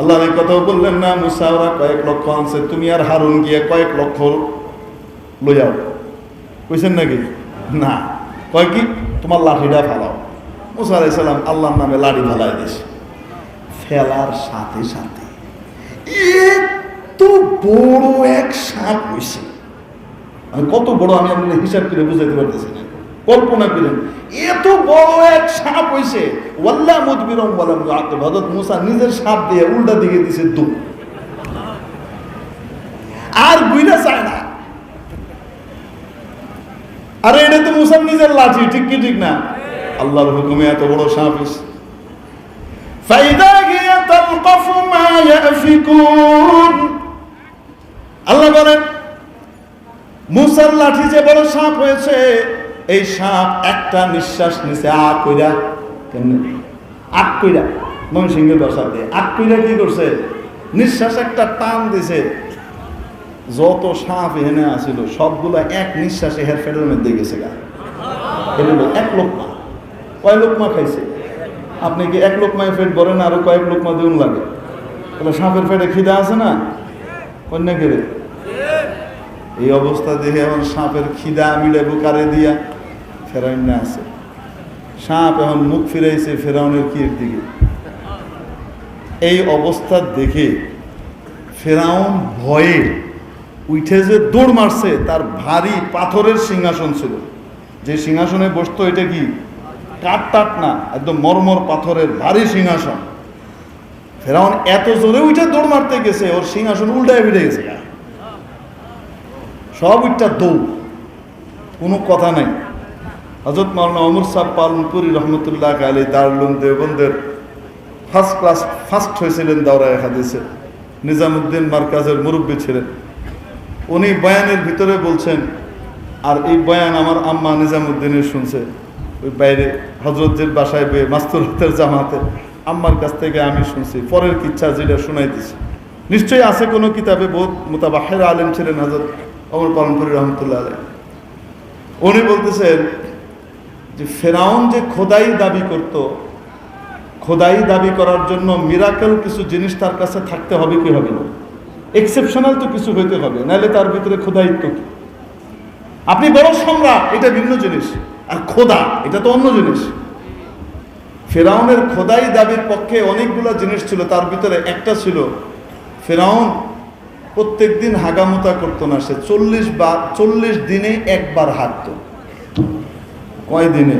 আল্লাহ এই কথাও বললেন না, মুসা ওরা কয়েক লক্ষ আনছে, তুমি আর হারুন গিয়ে কয়েক লক্ষ লইয়াও, কইছেন নাকি? না, কয় কি, তোমার লাঠিটা ফালাও। মুসা আলাইহিস সালাম আল্লাহর নামে লাঠি ফালাই দিয়েছে। ফেলার সাথে সাথে এত বড় এক সাপ হয়েছে, কত বড় আমি আপনাদের হিসাব করে বুঝাইতে পারতেছি না, কল্পনা করেন, এত বড় এক সাপ হয়েছে। ওয়াল্লাহ মুদবিরম ওয়ালাম ইউআকিব, হযরত মুসা নিজের সাপ দিয়ে উল্টা দিকে দিয়েছে দুম, আর বুইলা যায় না। আরে এটা তো মুসার নিজের লাঠি, ঠিক কি ঠিক না? আল্লাহর হুকুমে এত বড় সাপ হয়েছে। ফাইদা হিয়া তালকাফু মা ইয়াফিকুন, আল্লাহ বলেন, মুসার লাঠি যে বড় সাপ হয়েছে, এই সাপ একটা নিঃশ্বাস নিছে আ কইরা, কেমনে আক কইরা, ময়মনসিংহের ভাষা দিয়ে আক কইরা কি করছে? নিঃশ্বাস একটা টান দিছে, যত সাপ এখানে আসিল সবগুলো এক নিঃশ্বাসে হের ফেটের মধ্যে গেছে গা। এটা হলো এক লোকমা। কয় লোকমা খাইছে? আপনি কি এক লোকমায় পেট ভরে না, আরো কয়েক লোকমা দিন লাগে? তাহলে সাপের পেটে খিদা আছে না? কন্যা কেড়ে এই অবস্থা দেখে এখন সাপের খিদা মিলে বুকারে দিয়া ফেরাউন না আছে। সাপ এখন মুখ ফিরাইছে ফেরাউনের কির দিকে। এই অবস্থা দেখে ফেরাউন ভয়ে উঠে যে দৌড় মারছে। তার ভারী পাথরের সিংহাসন ছিল, যে সিংহাসনে বসতো, এটা কি কাঠ টাট না, একদম মরমর পাথরের ভারী সিংহাসন। ফেরাউন এত জোরে উঠে দৌড় মারতে গেছে, ওর সিংহাসন উল্টায় ফিরে গেছে, সব উঠটা দৌড়, কোনো কথা নাই। হযরত মাওলানা ওমর সাহেব পালনপুরি রহমতুল্লাহ আলাইহি দারুল উলুম দেওবন্দের ফার্স্ট হয়েছিলেন দাওরায়ে হাদিসে, নিজামুদ্দিন মার্কাজের মুরব্বী ছিলেন। উনি বয়ানের ভিতরে বলছেন, আর এই বয়ান আমার আম্মা নিজামুদ্দিনের শুনছে, ওই বাইরে হজরতজির বাসায় বয়ে মাস্তুরাতের জামাতে আম্মার কাছ থেকে আমি শুনছি, পরের কিচ্ছা যেটা শুনাইতেছি নিশ্চয়ই আছে কোনো কিতাবে, বহুত মুতাবাহির আলেম ছিলেন হযরত ওমর পালনপুরি রহমতুল্লাহ আলাইহি। উনি বলতেছেন যে ফেরাউন যে খোদাই দাবি করত, খোদাই দাবি করার জন্য মিরাকেল কিছু জিনিস তার কাছে থাকতে হবে কি হবে না, এক্সেপশনাল তো কিছু হইতে হবে, নাহলে তার ভিতরে খোদাইত্ব কি। আপনি বড় সম্রাট, এটা ভিন্ন জিনিস, আর খোদা এটা তো অন্য জিনিস। ফেরাউনের খোদাই দাবির পক্ষে অনেকগুলো জিনিস ছিল, তার ভিতরে একটা ছিল ফেরাউন প্রত্যেক দিন হাগামুতা করতো না, সে 40 দিনে একবার হাঁটতো। কয় দিনে?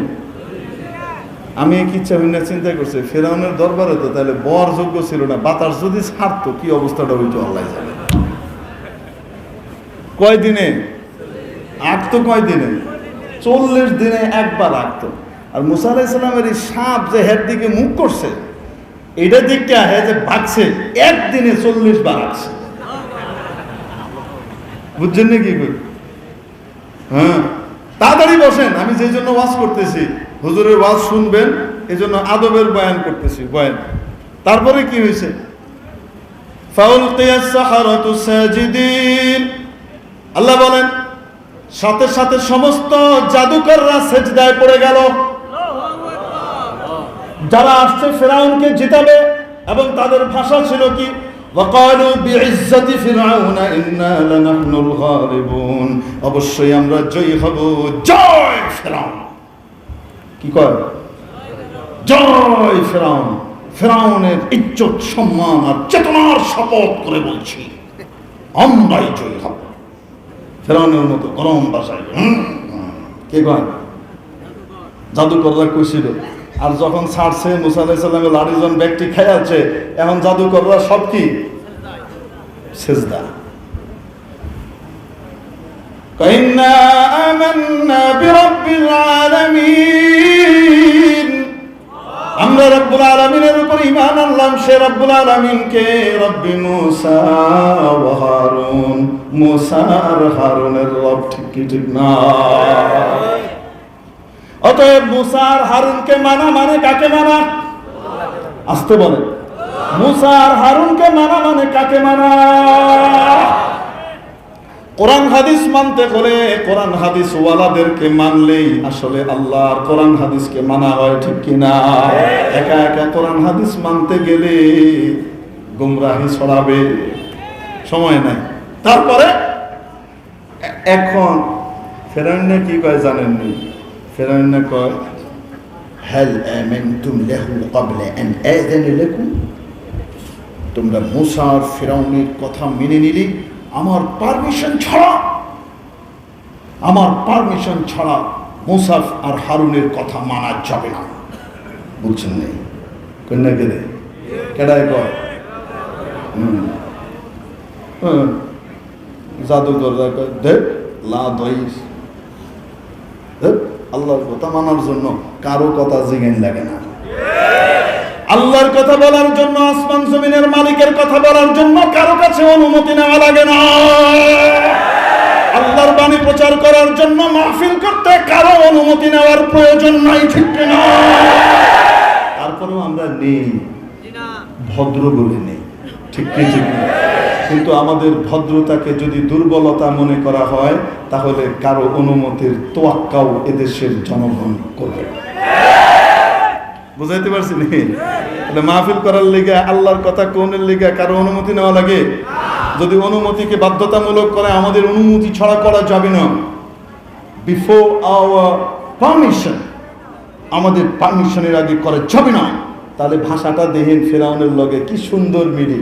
আমি এক ইচ্ছা ভিন্না চিন্তা করছি, ফেরাউনের দরবারে তো তাহলে বর যোগ্য ছিল না, বাতাস যদি ছাড়তো কি অবস্থাটা হইতো আল্লাহ জানে। কয় দিনে আঁকতো? কয় দিনে? 40 দিনে একবার আঁকতো। আর মুসা আলাইহিস সালামের এই সাপ যে হের দিকে মুখ করছে, এটা দিকটা হ্যাঁ যে ভাগছে, একদিনে 40 বার আঁকছে। বুঝছেন না কি করি? হ্যাঁ, তাড়াতাড়ি বসেন, আমি যে জন্য ওয়াজ করতেছি, হুজুরের ওয়াজ শুনবেন, এই জন্য আদবের বয়ান করতেছি, বয়ান। তারপরে কি হয়েছে? ফাউলকিয়াস সাহারাতু সাজিদিন, আল্লাহ বলেন সাথে সাথে সমস্ত জাদুকররা সেজদায় পড়ে গেল। যারা আসছে ফেরাউনকে জিতাবে, এবং তাদের ভাষা ছিল কি? وقالوا بعزة فرعون إنا لنحن الغالبون, অবশ্যই আমরা জয়ী হব, জয় ফেরাউন। কি কয়? জয় ফেরাউন। ফেরাউনের ইজ্জত সম্মান আর চেতনার শপথ করে বলছি, আমরাই জয়ী হব। ফেরাউনের মতো গরম ভাষায় কে কয়? জাদুকররা কইছিল। আর যখন ছাড়ছে মুসা আলাইহিস সালামের লাঠিজন ব্যক্তি খাইয়াছে, এখন জাদুকররা সব কি? সিজদা। কাইন্না আমান্না বিরাব্বিল আলামিন, আমরা রব্বুল আলামিনের উপর ঈমান আনলাম। সে রব্বুল আলামিনকে রব্বি মুসা ওয়া হারুন, মুসা আর হারুনের রব, ঠিক কি ঠিক না? অতএব মুসা আর হারুনকে মানা মানে কাকে মানা? আসতে বলে, মুসা আর হারুনকে মানা মানে কাকে মানা? কোরআন হাদিস মানতে হলে কোরআন হাদিস ওয়ালাদেরকে মানলেই আসলে আল্লাহর কোরআন হাদিসকে মানা হয়, ঠিক কিনা? একা একা কোরআন হাদিস মানতে গেলে গুমরাহি ছড়াবে, সময় নাই। তারপরে এখন ফেরাউন কি কয় জানেন নি? ফেরাউন কয় হাল আমানতুম লাহু ক্বাবলা আন আযানা লাকুম, তোমরা মুসা আর ফিরআউনের কথা মেনে নিলে আমার পারমিশন ছাড়া মুসা আর হারুনের কথা মানা যাবে না। বুঝছেন না? কন্যা কেড়ে কেডায় কয় জাদুকররা কয় দেখ লা দইস, আল্লাহর কথা মানার জন্য কারো কথা জিজ্ঞেন লাগে না। আল্লাহর কথা বলার জন্য, আসমান জমিনের মালিকের কথা বলার জন্য কারো কাছে অনুমতি নেওয়া লাগে না। আল্লাহর বাণী প্রচার করার জন্য মাহফিল করতে কারো অনুমতি নেওয়ার প্রয়োজন নাই, ঠিক না? তারপরেও আমরা নেই, ভদ্র বলে নেই, ঠিক কি ঠিক না? কিন্তু আমাদের ভদ্রতাকে যদি দুর্বলতা মনে করা হয়, তাহলে কারো অনুমতির তোয়াক্কাও এদেশের জনগণ করবে। বুঝাইতে পারছি নি? মাহফিল করার লিগে, আল্লাহর কথা কোনের লিগে কারো অনুমতি নেওয়া লাগে? যদি অনুমতিকে বাধ্যতামূলক করে, আমাদের অনুমতি ছাড়া করা যাবে না। বিফোর আওয়ার পারমিশন, আমাদের পারমিশনের আগে করা যাবে না। তাহলে ভাষাটা দেখেন ফেরাউনের লগে কি সুন্দর মিলে।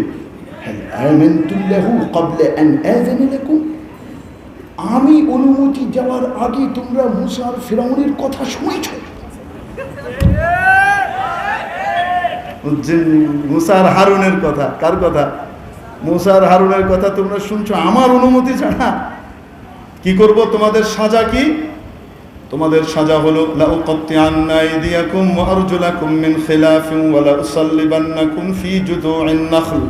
আমি অনুমতি দেওয়ার আগে তোমরা মুসা আর ফিরআউনের কথা শুনেছ। মুসা আর হারুনের কথা। কার কথা? মুসা আর হারুনের কথা তোমরা শুনছো আমার অনুমতি ছাড়া। কি করব? তোমাদের সাজা কি? তোমাদের সাজা হলো লাউকাত্তিআন্না আইদিয়াকুম ওয়া আরজুলাকুম মিন খিলাফিন ওয়া লাউসাল্লিবান্নাকুম ফি জুযুইন নাখল।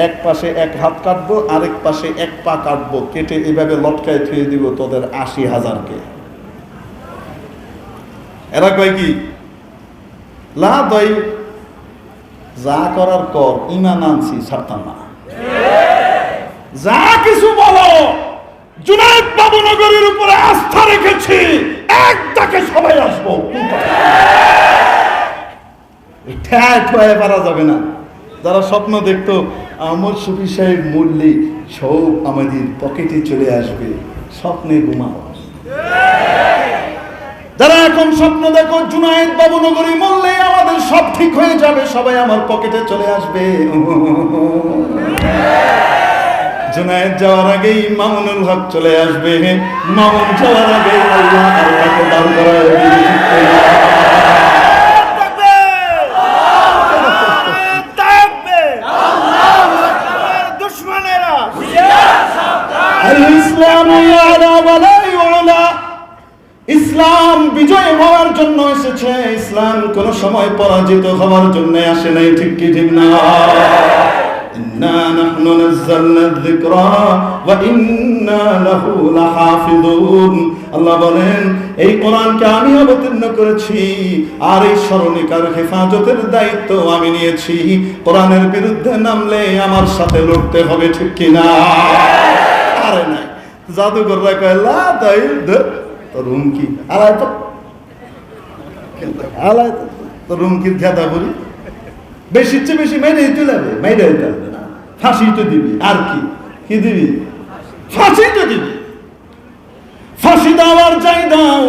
এক পাশে এক হাত কাটবো, আরেক পাশে এক পা কাটবো, কেটে এভাবে লটকায় থুয়ে দিব তোদের ৮০,০০০-কে। এরা কয় কি? লা দই, যা করার কর, ঈমান আনছি, ছাড়তাম না। যা কিছু বলো, জুনায়েদ বাবুনগরীর উপরে আস্থা রেখেছি, এক ডাকে সবাই আসবো। ঠ্যায় ঠ্যায় পারা যাবে না। যারা স্বপ্ন দেখতো আমর শফি সাহেব মরলে সব আমাদের পকেটে চলে আসবে, স্বপ্নে ঘুমাও। যারা এখন স্বপ্ন দেখো জুনায়েদ বাবুনগরী মরলে আমাদের সব ঠিক হয়ে যাবে, সবাই আমার পকেটে চলে আসবে, জুনায়েদ যাওয়ার আগেই মামুনুল হক চলে আসবে, মামুন যাওয়ার আগেই আল্লাহ আল্লাহকে দান করায়। ইসলাম বিজয় হওয়ার জন্য এসেছে, ইসলাম কোন সময় পরাজিত হওয়ার জন্য আসে নাই। ঠিক কি ঠিক না? ইন্না নাহনু নাযালনা যিকরা ওয়া ইন্না লাহু লাহাফিজুন। আল্লাহ বলেন এই কোরআনকে আমি অবতীর্ণ করেছি আর এই স্মরণিকার হেফাজতের দায়িত্ব আমি নিয়েছি। কোরআনের বিরুদ্ধে নামলে আমার সাথে লড়তে হবে। ঠিক কি না? আরে নাই জাদুঘররা কয় লা দাই রুমকি আলাই তো রুমকির খেতা বলি বেশির চেয়ে বেশি মেরে দিতে লাগবে, মেরে দিতে লাগবে না, ফাঁসি তো দিবি। আর কি কি দিবি? ফাঁসি তো দিবি। ফাঁসি দেওয়ার যাই দাও,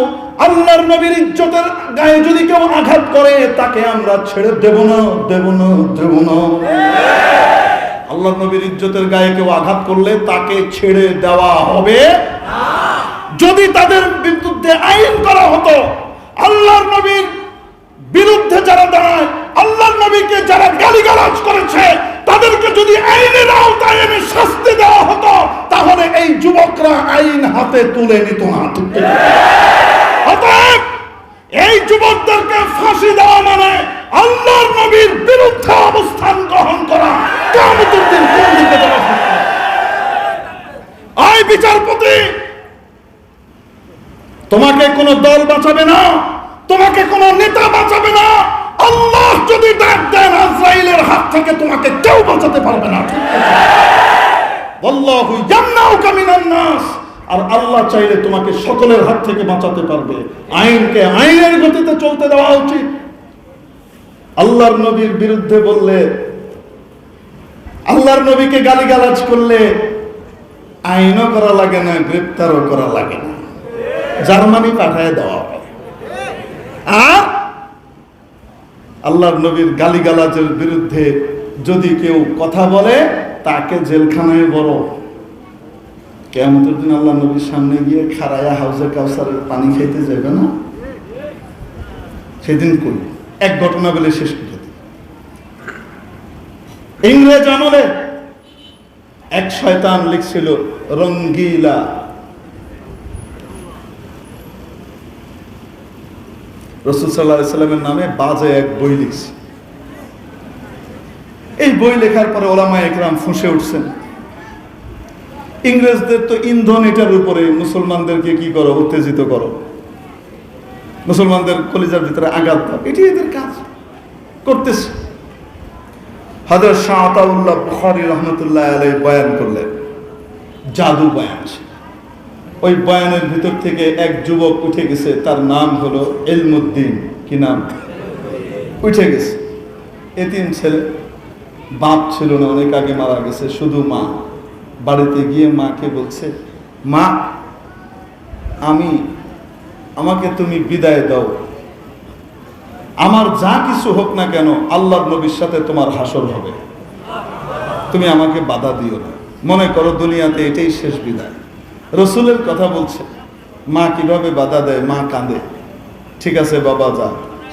আল্লাহর নবীর ইজ্জতের গায়ে যদি কেউ আঘাত করে তাকে আমরা ছেড়ে দেব না, দেব না, দেব না। আল্লাহর নবীর ইজ্জতের গায়ে কেউ আঘাত করলে তাকে ছেড়ে দেওয়া হবে। যদি তাদের বিরুদ্ধে আইন করা হতো, আল্লাহর নবীর বিরুদ্ধে যারা দাঁড়ায়, আল্লাহর নবীকে যারা গালিগালাজ করেছে তাদেরকে যদি আইনের আওতায় এনে শাস্তি দেওয়া হতো, তাহলে এই যুবকরা আইন হাতে তুলে নিত না। অতএব এই যুবকদেরকে ফাঁসি দেওয়া মানে আল্লাহর নবীর বিরুদ্ধে অবস্থান গ্রহণ করা। কিয়ামতের দিন কোন দিকে যাওয়া? আয় বিচারপতি, তোমাকে কোন দল বাঁচাবে না, তোমাকে কোন নেতা বাঁচাবে না। আল্লাহ যদি ডাক দেন আজরাইলের হাত থেকে তোমাকে কেউ বাঁচাতে পারবে না। আল্লাহু ইয়ামনাউকা মিনান নাস, আর আল্লাহ চাইলে তোমাকে সকলের হাত থেকে বাঁচাতে পারবে। আইনকে আইনের গতিতে চলতে দেওয়া উচিত। আল্লাহর নবীর বিরুদ্ধে বললে, আল্লাহর নবীকে গালিগালাজ করলে আইনও করা লাগে না, গ্রেফতারও করা লাগে না, জার্মানি পাঠায় দেওয়া হয়। আর আল্লাহর নবীর গালিগালাজের বিরুদ্ধে যদি কেউ কথা বলে তাকে জেলখানায় বড়। কিয়ামতের দিন আল্লাহ নবীর সামনে গিয়ে খাড়ায়া হাউজে কাউসারের পানি খাইতে যাবে না, সেদিন কই এক ঘটনা বলে শেষ করে দিই। ইংরেজ আমলে এক শয়তান লিখছিল রঙ্গিলা, রাসূল সাল্লাল্লাহু আলাইহি সাল্লামের নামে বাজে এক বই লিখছে। এই বই লেখার পরে ওলামায়ে ইকরাম ফুঁসে উঠছেন, ইংরেজদের তো ইন্ধন এটার উপরে, মুসলমানদেরকে কি করো, উত্তেজিত করো, মুসলমানদের কলিজার ভিতরে আঘাত দাও, এটি এদের কাজ করতেছে। হযরত শাহ আতাউল্লাহ বুখারী রাহমাতুল্লাহ আলাইহি বয়ান করলেন, জাদু বয়ান। ওই বয়ানের ভিতর থেকে এক যুবক উঠে গেছে, তার নাম হলো ইলমুদ্দিন। কি নাম? উঠে গেছে। এতিম ছেলে, বাপ ছিল না, অনেক আগে মারা গেছে, শুধু মা। বাড়িতে গিয়ে মাকে বলছে, মা আমাকে তুমি বিদায় দাও, আমার যা কিছু হোক না কেন আল্লাহর নবীর সাথে তোমার হাসর হবে, তুমি আমাকে বাধা দিও না, মনে করো দুনিয়াতে এটাই শেষ বিদায়। রসুলের কথা বলছে, মা কিভাবে বাধা দেয়, মা কাঁদে। ঠিক আছে বাবা যা।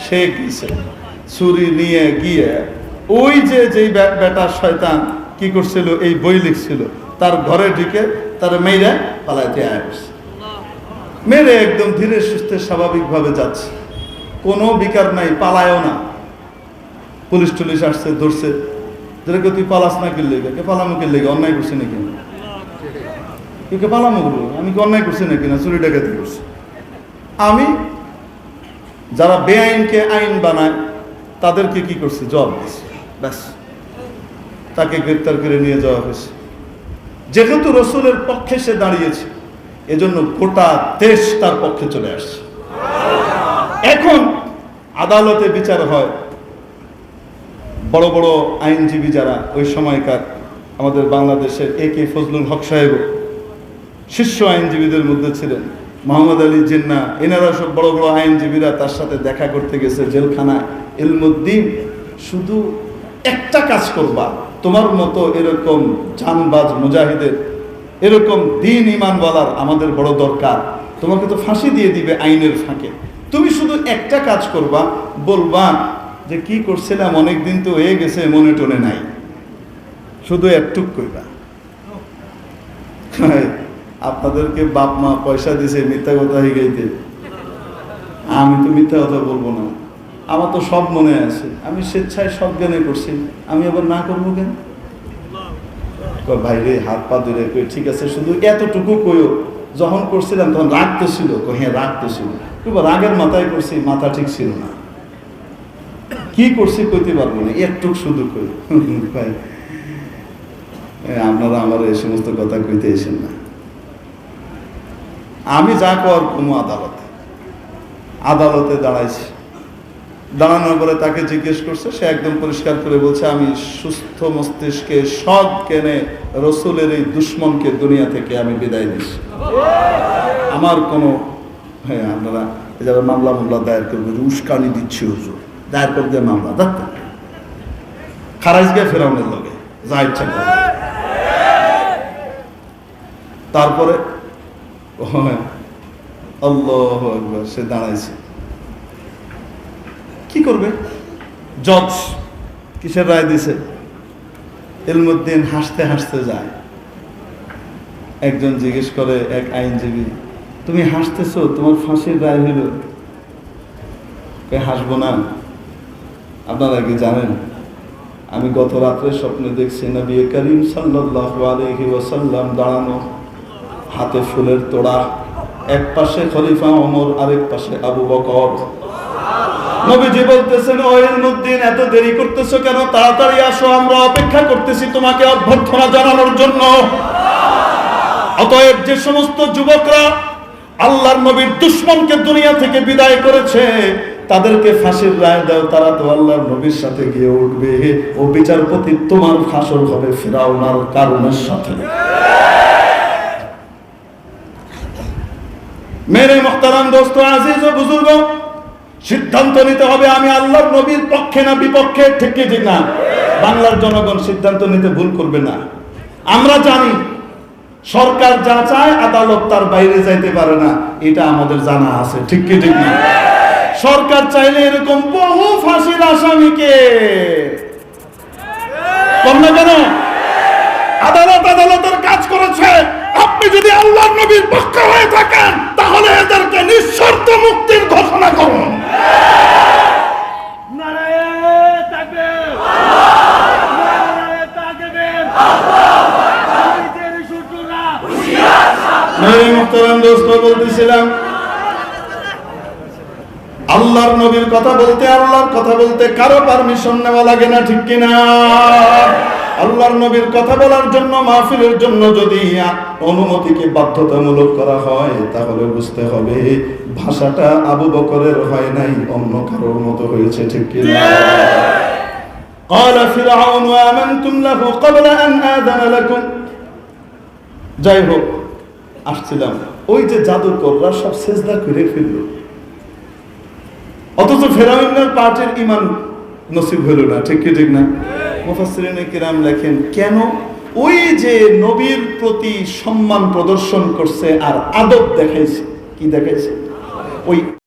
সে গেছে, ছুরি নিয়ে গিয়ে ওই যে যেই বেটা শয়তান কি করছিল, এই বই লিখছিল, তার ঘরে ঢুকে তার মেয়েরা পালাইতে আসছে। মেরে একদম ধীরে সুস্থে স্বাভাবিকভাবে যাচ্ছে, কোনো বিকার নাই, পালায়ও না। পুলিশ টুলিশ আসছে, ধরছে, যেটাকে তুই পালাস না কিনলে, কে পালামো কিনলে, অন্যায় করছি নাকি? কে পালামো করবো? আমি কি অন্যায় করছি নাকি? না চুরি ডাকাতি করছি? আমি যারা বেআইনকে আইন বানায় তাদেরকে কি করছে, জবাব দিচ্ছে, ব্যাস। তাকে গ্রেপ্তার করে নিয়ে যাওয়া হয়েছে। যেহেতু রসুলের পক্ষে সে দাঁড়িয়েছে, এজন্য গোটা দেশ তার পক্ষে চলে আসছে। এখন আদালতে বিচার হয়। বড় বড় আইনজীবী যারা ওই সময়কার আমাদের বাংলাদেশের A.K. ফজলুল হক সাহেব শীর্ষ আইনজীবীদের মধ্যে ছিলেন, মোহাম্মদ আলী জিন্নাহ, এনারা সব বড় বড় আইনজীবীরা তার সাথে দেখা করতে গেছে জেলখানায়। ইলমুদ্দিন, শুধু একটা কাজ করবা, তোমার মতো এরকম জানবাজ মুজাহিদের, এরকম দ্বীন ঈমান বলার আমাদের বড় দরকার। তোমাকে তো ফাঁসি দিয়ে দিবে আইনের ফাঁকে, তুমি শুধু একটা কাজ করবা, বলবা যে কি করছিলাম অনেকদিন তো হয়ে গেছে, মনে টনে নাই, শুধু একটুক কইবা। আপনাদেরকে বাপ মা পয়সা দিছে মিথ্যা কথা শিখাইতে, আমি তো মিথ্যা কথা বলবো না, আমার তো সব মনে আছে, আমি স্বেচ্ছায় সব জ্ঞানে করছি, আমি আবার না করবো কেন? ভাইরে হাত পা ধরে কই, ঠিক আছে শুধু এতটুকু কইও, যখন করছিলাম তখন রাগ তো ছিল। হ্যাঁ রাগ তো ছিল, রাগের মাথায় করছি, মাথা ঠিক ছিল না, কি করছি কইতে পারবো না, একটু শুধু কই। ভাই আপনারা আমার এই সমস্ত কথা কইতে এসেন না। আমি যা কর কোনো আদালতে দাঁড়াইছি। দাঁড়ানোর পরে তাকে জিজ্ঞেস করছে, সে একদম পরিষ্কার করে বলছে, আমি সুস্থ মস্তিষ্কে সব জ্ঞানে রসুলের এই দুশ্মনকে দুনিয়া থেকে আমি বিদায় দিচ্ছি। আমার কোনো, হ্যাঁ আপনারা যারা মামলা দায়ের করবে, উস্কানি দিচ্ছি হুজুর, দায়ের করে দিয়ে মামলা দেখতেন খারাজ গিয়ে ফেরাউনের লগে যা ইচ্ছা করে। তারপরে আল্লাহু আকবার, সে দাঁড়াইছে, কি করবে? জজ কিসের রায় দিছে? ইলমুদ্দিন হাসতে হাসতে যায়। একজন জিজ্ঞেস করে, এক আইনজীবী, তুমি হাসতেছো, তোমার ফাঁসির রায় হইল? হাসবো না? আপনারা কি জানেন, আমি গত রাত্রে স্বপ্নে দেখছি নবী করিম সাল্লাল্লাহু আলাইহি ওয়াসাল্লাম দাঁড়ানো, হাতে ফুলের তোড়া, এক পাশে খলিফা ওমর, আরেক পাশে আবু বকর। নবীজি বলতেছেন, ও ইলমুদ্দিন, এত দেরি করতেছো কেন? তাড়াতাড়ি আসো, আমরা অপেক্ষা করতেছি তোমাকে অভ্যর্থনা জানানোর জন্য। অতএব যে সমস্ত যুবকরা আল্লাহর নবীর দুশমনকে দুনিয়া থেকে বিদায় করেছে, তাদেরকে ফাঁসির রায় দাও, তারা তো আল্লাহর নবীর সাথে গিয়ে উঠবে। ও বিচারপতি, তোমার ফাঁসর হবে ফিরাউনার কারণের সাথে। মেরে মুহতারাম দোস্ত, আজিজ ও বুজুর্গ, সিদ্ধান্ত নিতে হবে আমি আল্লাহর নবীর পক্ষে না বিপক্ষে, ঠিক কি ঠিক না? বাংলার জনগণ সিদ্ধান্ত নিতে ভুল করবে না। আমরা জানি সরকার যা চায় আদালত তার বাইরে যাইতে পারে না, এটা আমাদের জানা আছে, ঠিক কি ঠিক না? সরকার চাইলে এরকম বহু ফাঁসির আসামিকে কম না কেন? আদালতের কাজ করেছে। আপনি যদি আল্লাহর নবীর পক্ষে হয়ে থাকেন, তাহলে এদেরকে নিঃশর্ত মুক্তির ঘোষণা করুন। বলতেছিলাম, আল্লাহর নবীর কথা বলতে, আল্লাহর কথা বলতে কারো পারমিশন নেওয়া লাগে না, ঠিক কিনা? আল্লাহর নবীর কথা বলার জন্য, মাহফিলের জন্য যদি অনুমতিকে বাধ্যতামূলক করা হয়, তাহলে বুঝতে হবে ভাষাটা আবু বকরের হয় নাই, অন্য কারোর মতো হয়েছে, ঠিক কিনা? قال فرعون آمنتم له قبل أن آذن لكم। যাই হোক, আসছিলাম, ওই যে জাদুকররা সব সেজদা করে ফেলল, অথচ ফেরাউনের পার্টির ঈমান নসিব হইল না, ঠিক কি ঠিক না? মুফাসসিরিনে কিরাম লেখেন, কেন? ওই যে নবীর প্রতি সম্মান প্রদর্শন করছে আর আদব দেখাইছে, কি দেখাইছে? ওই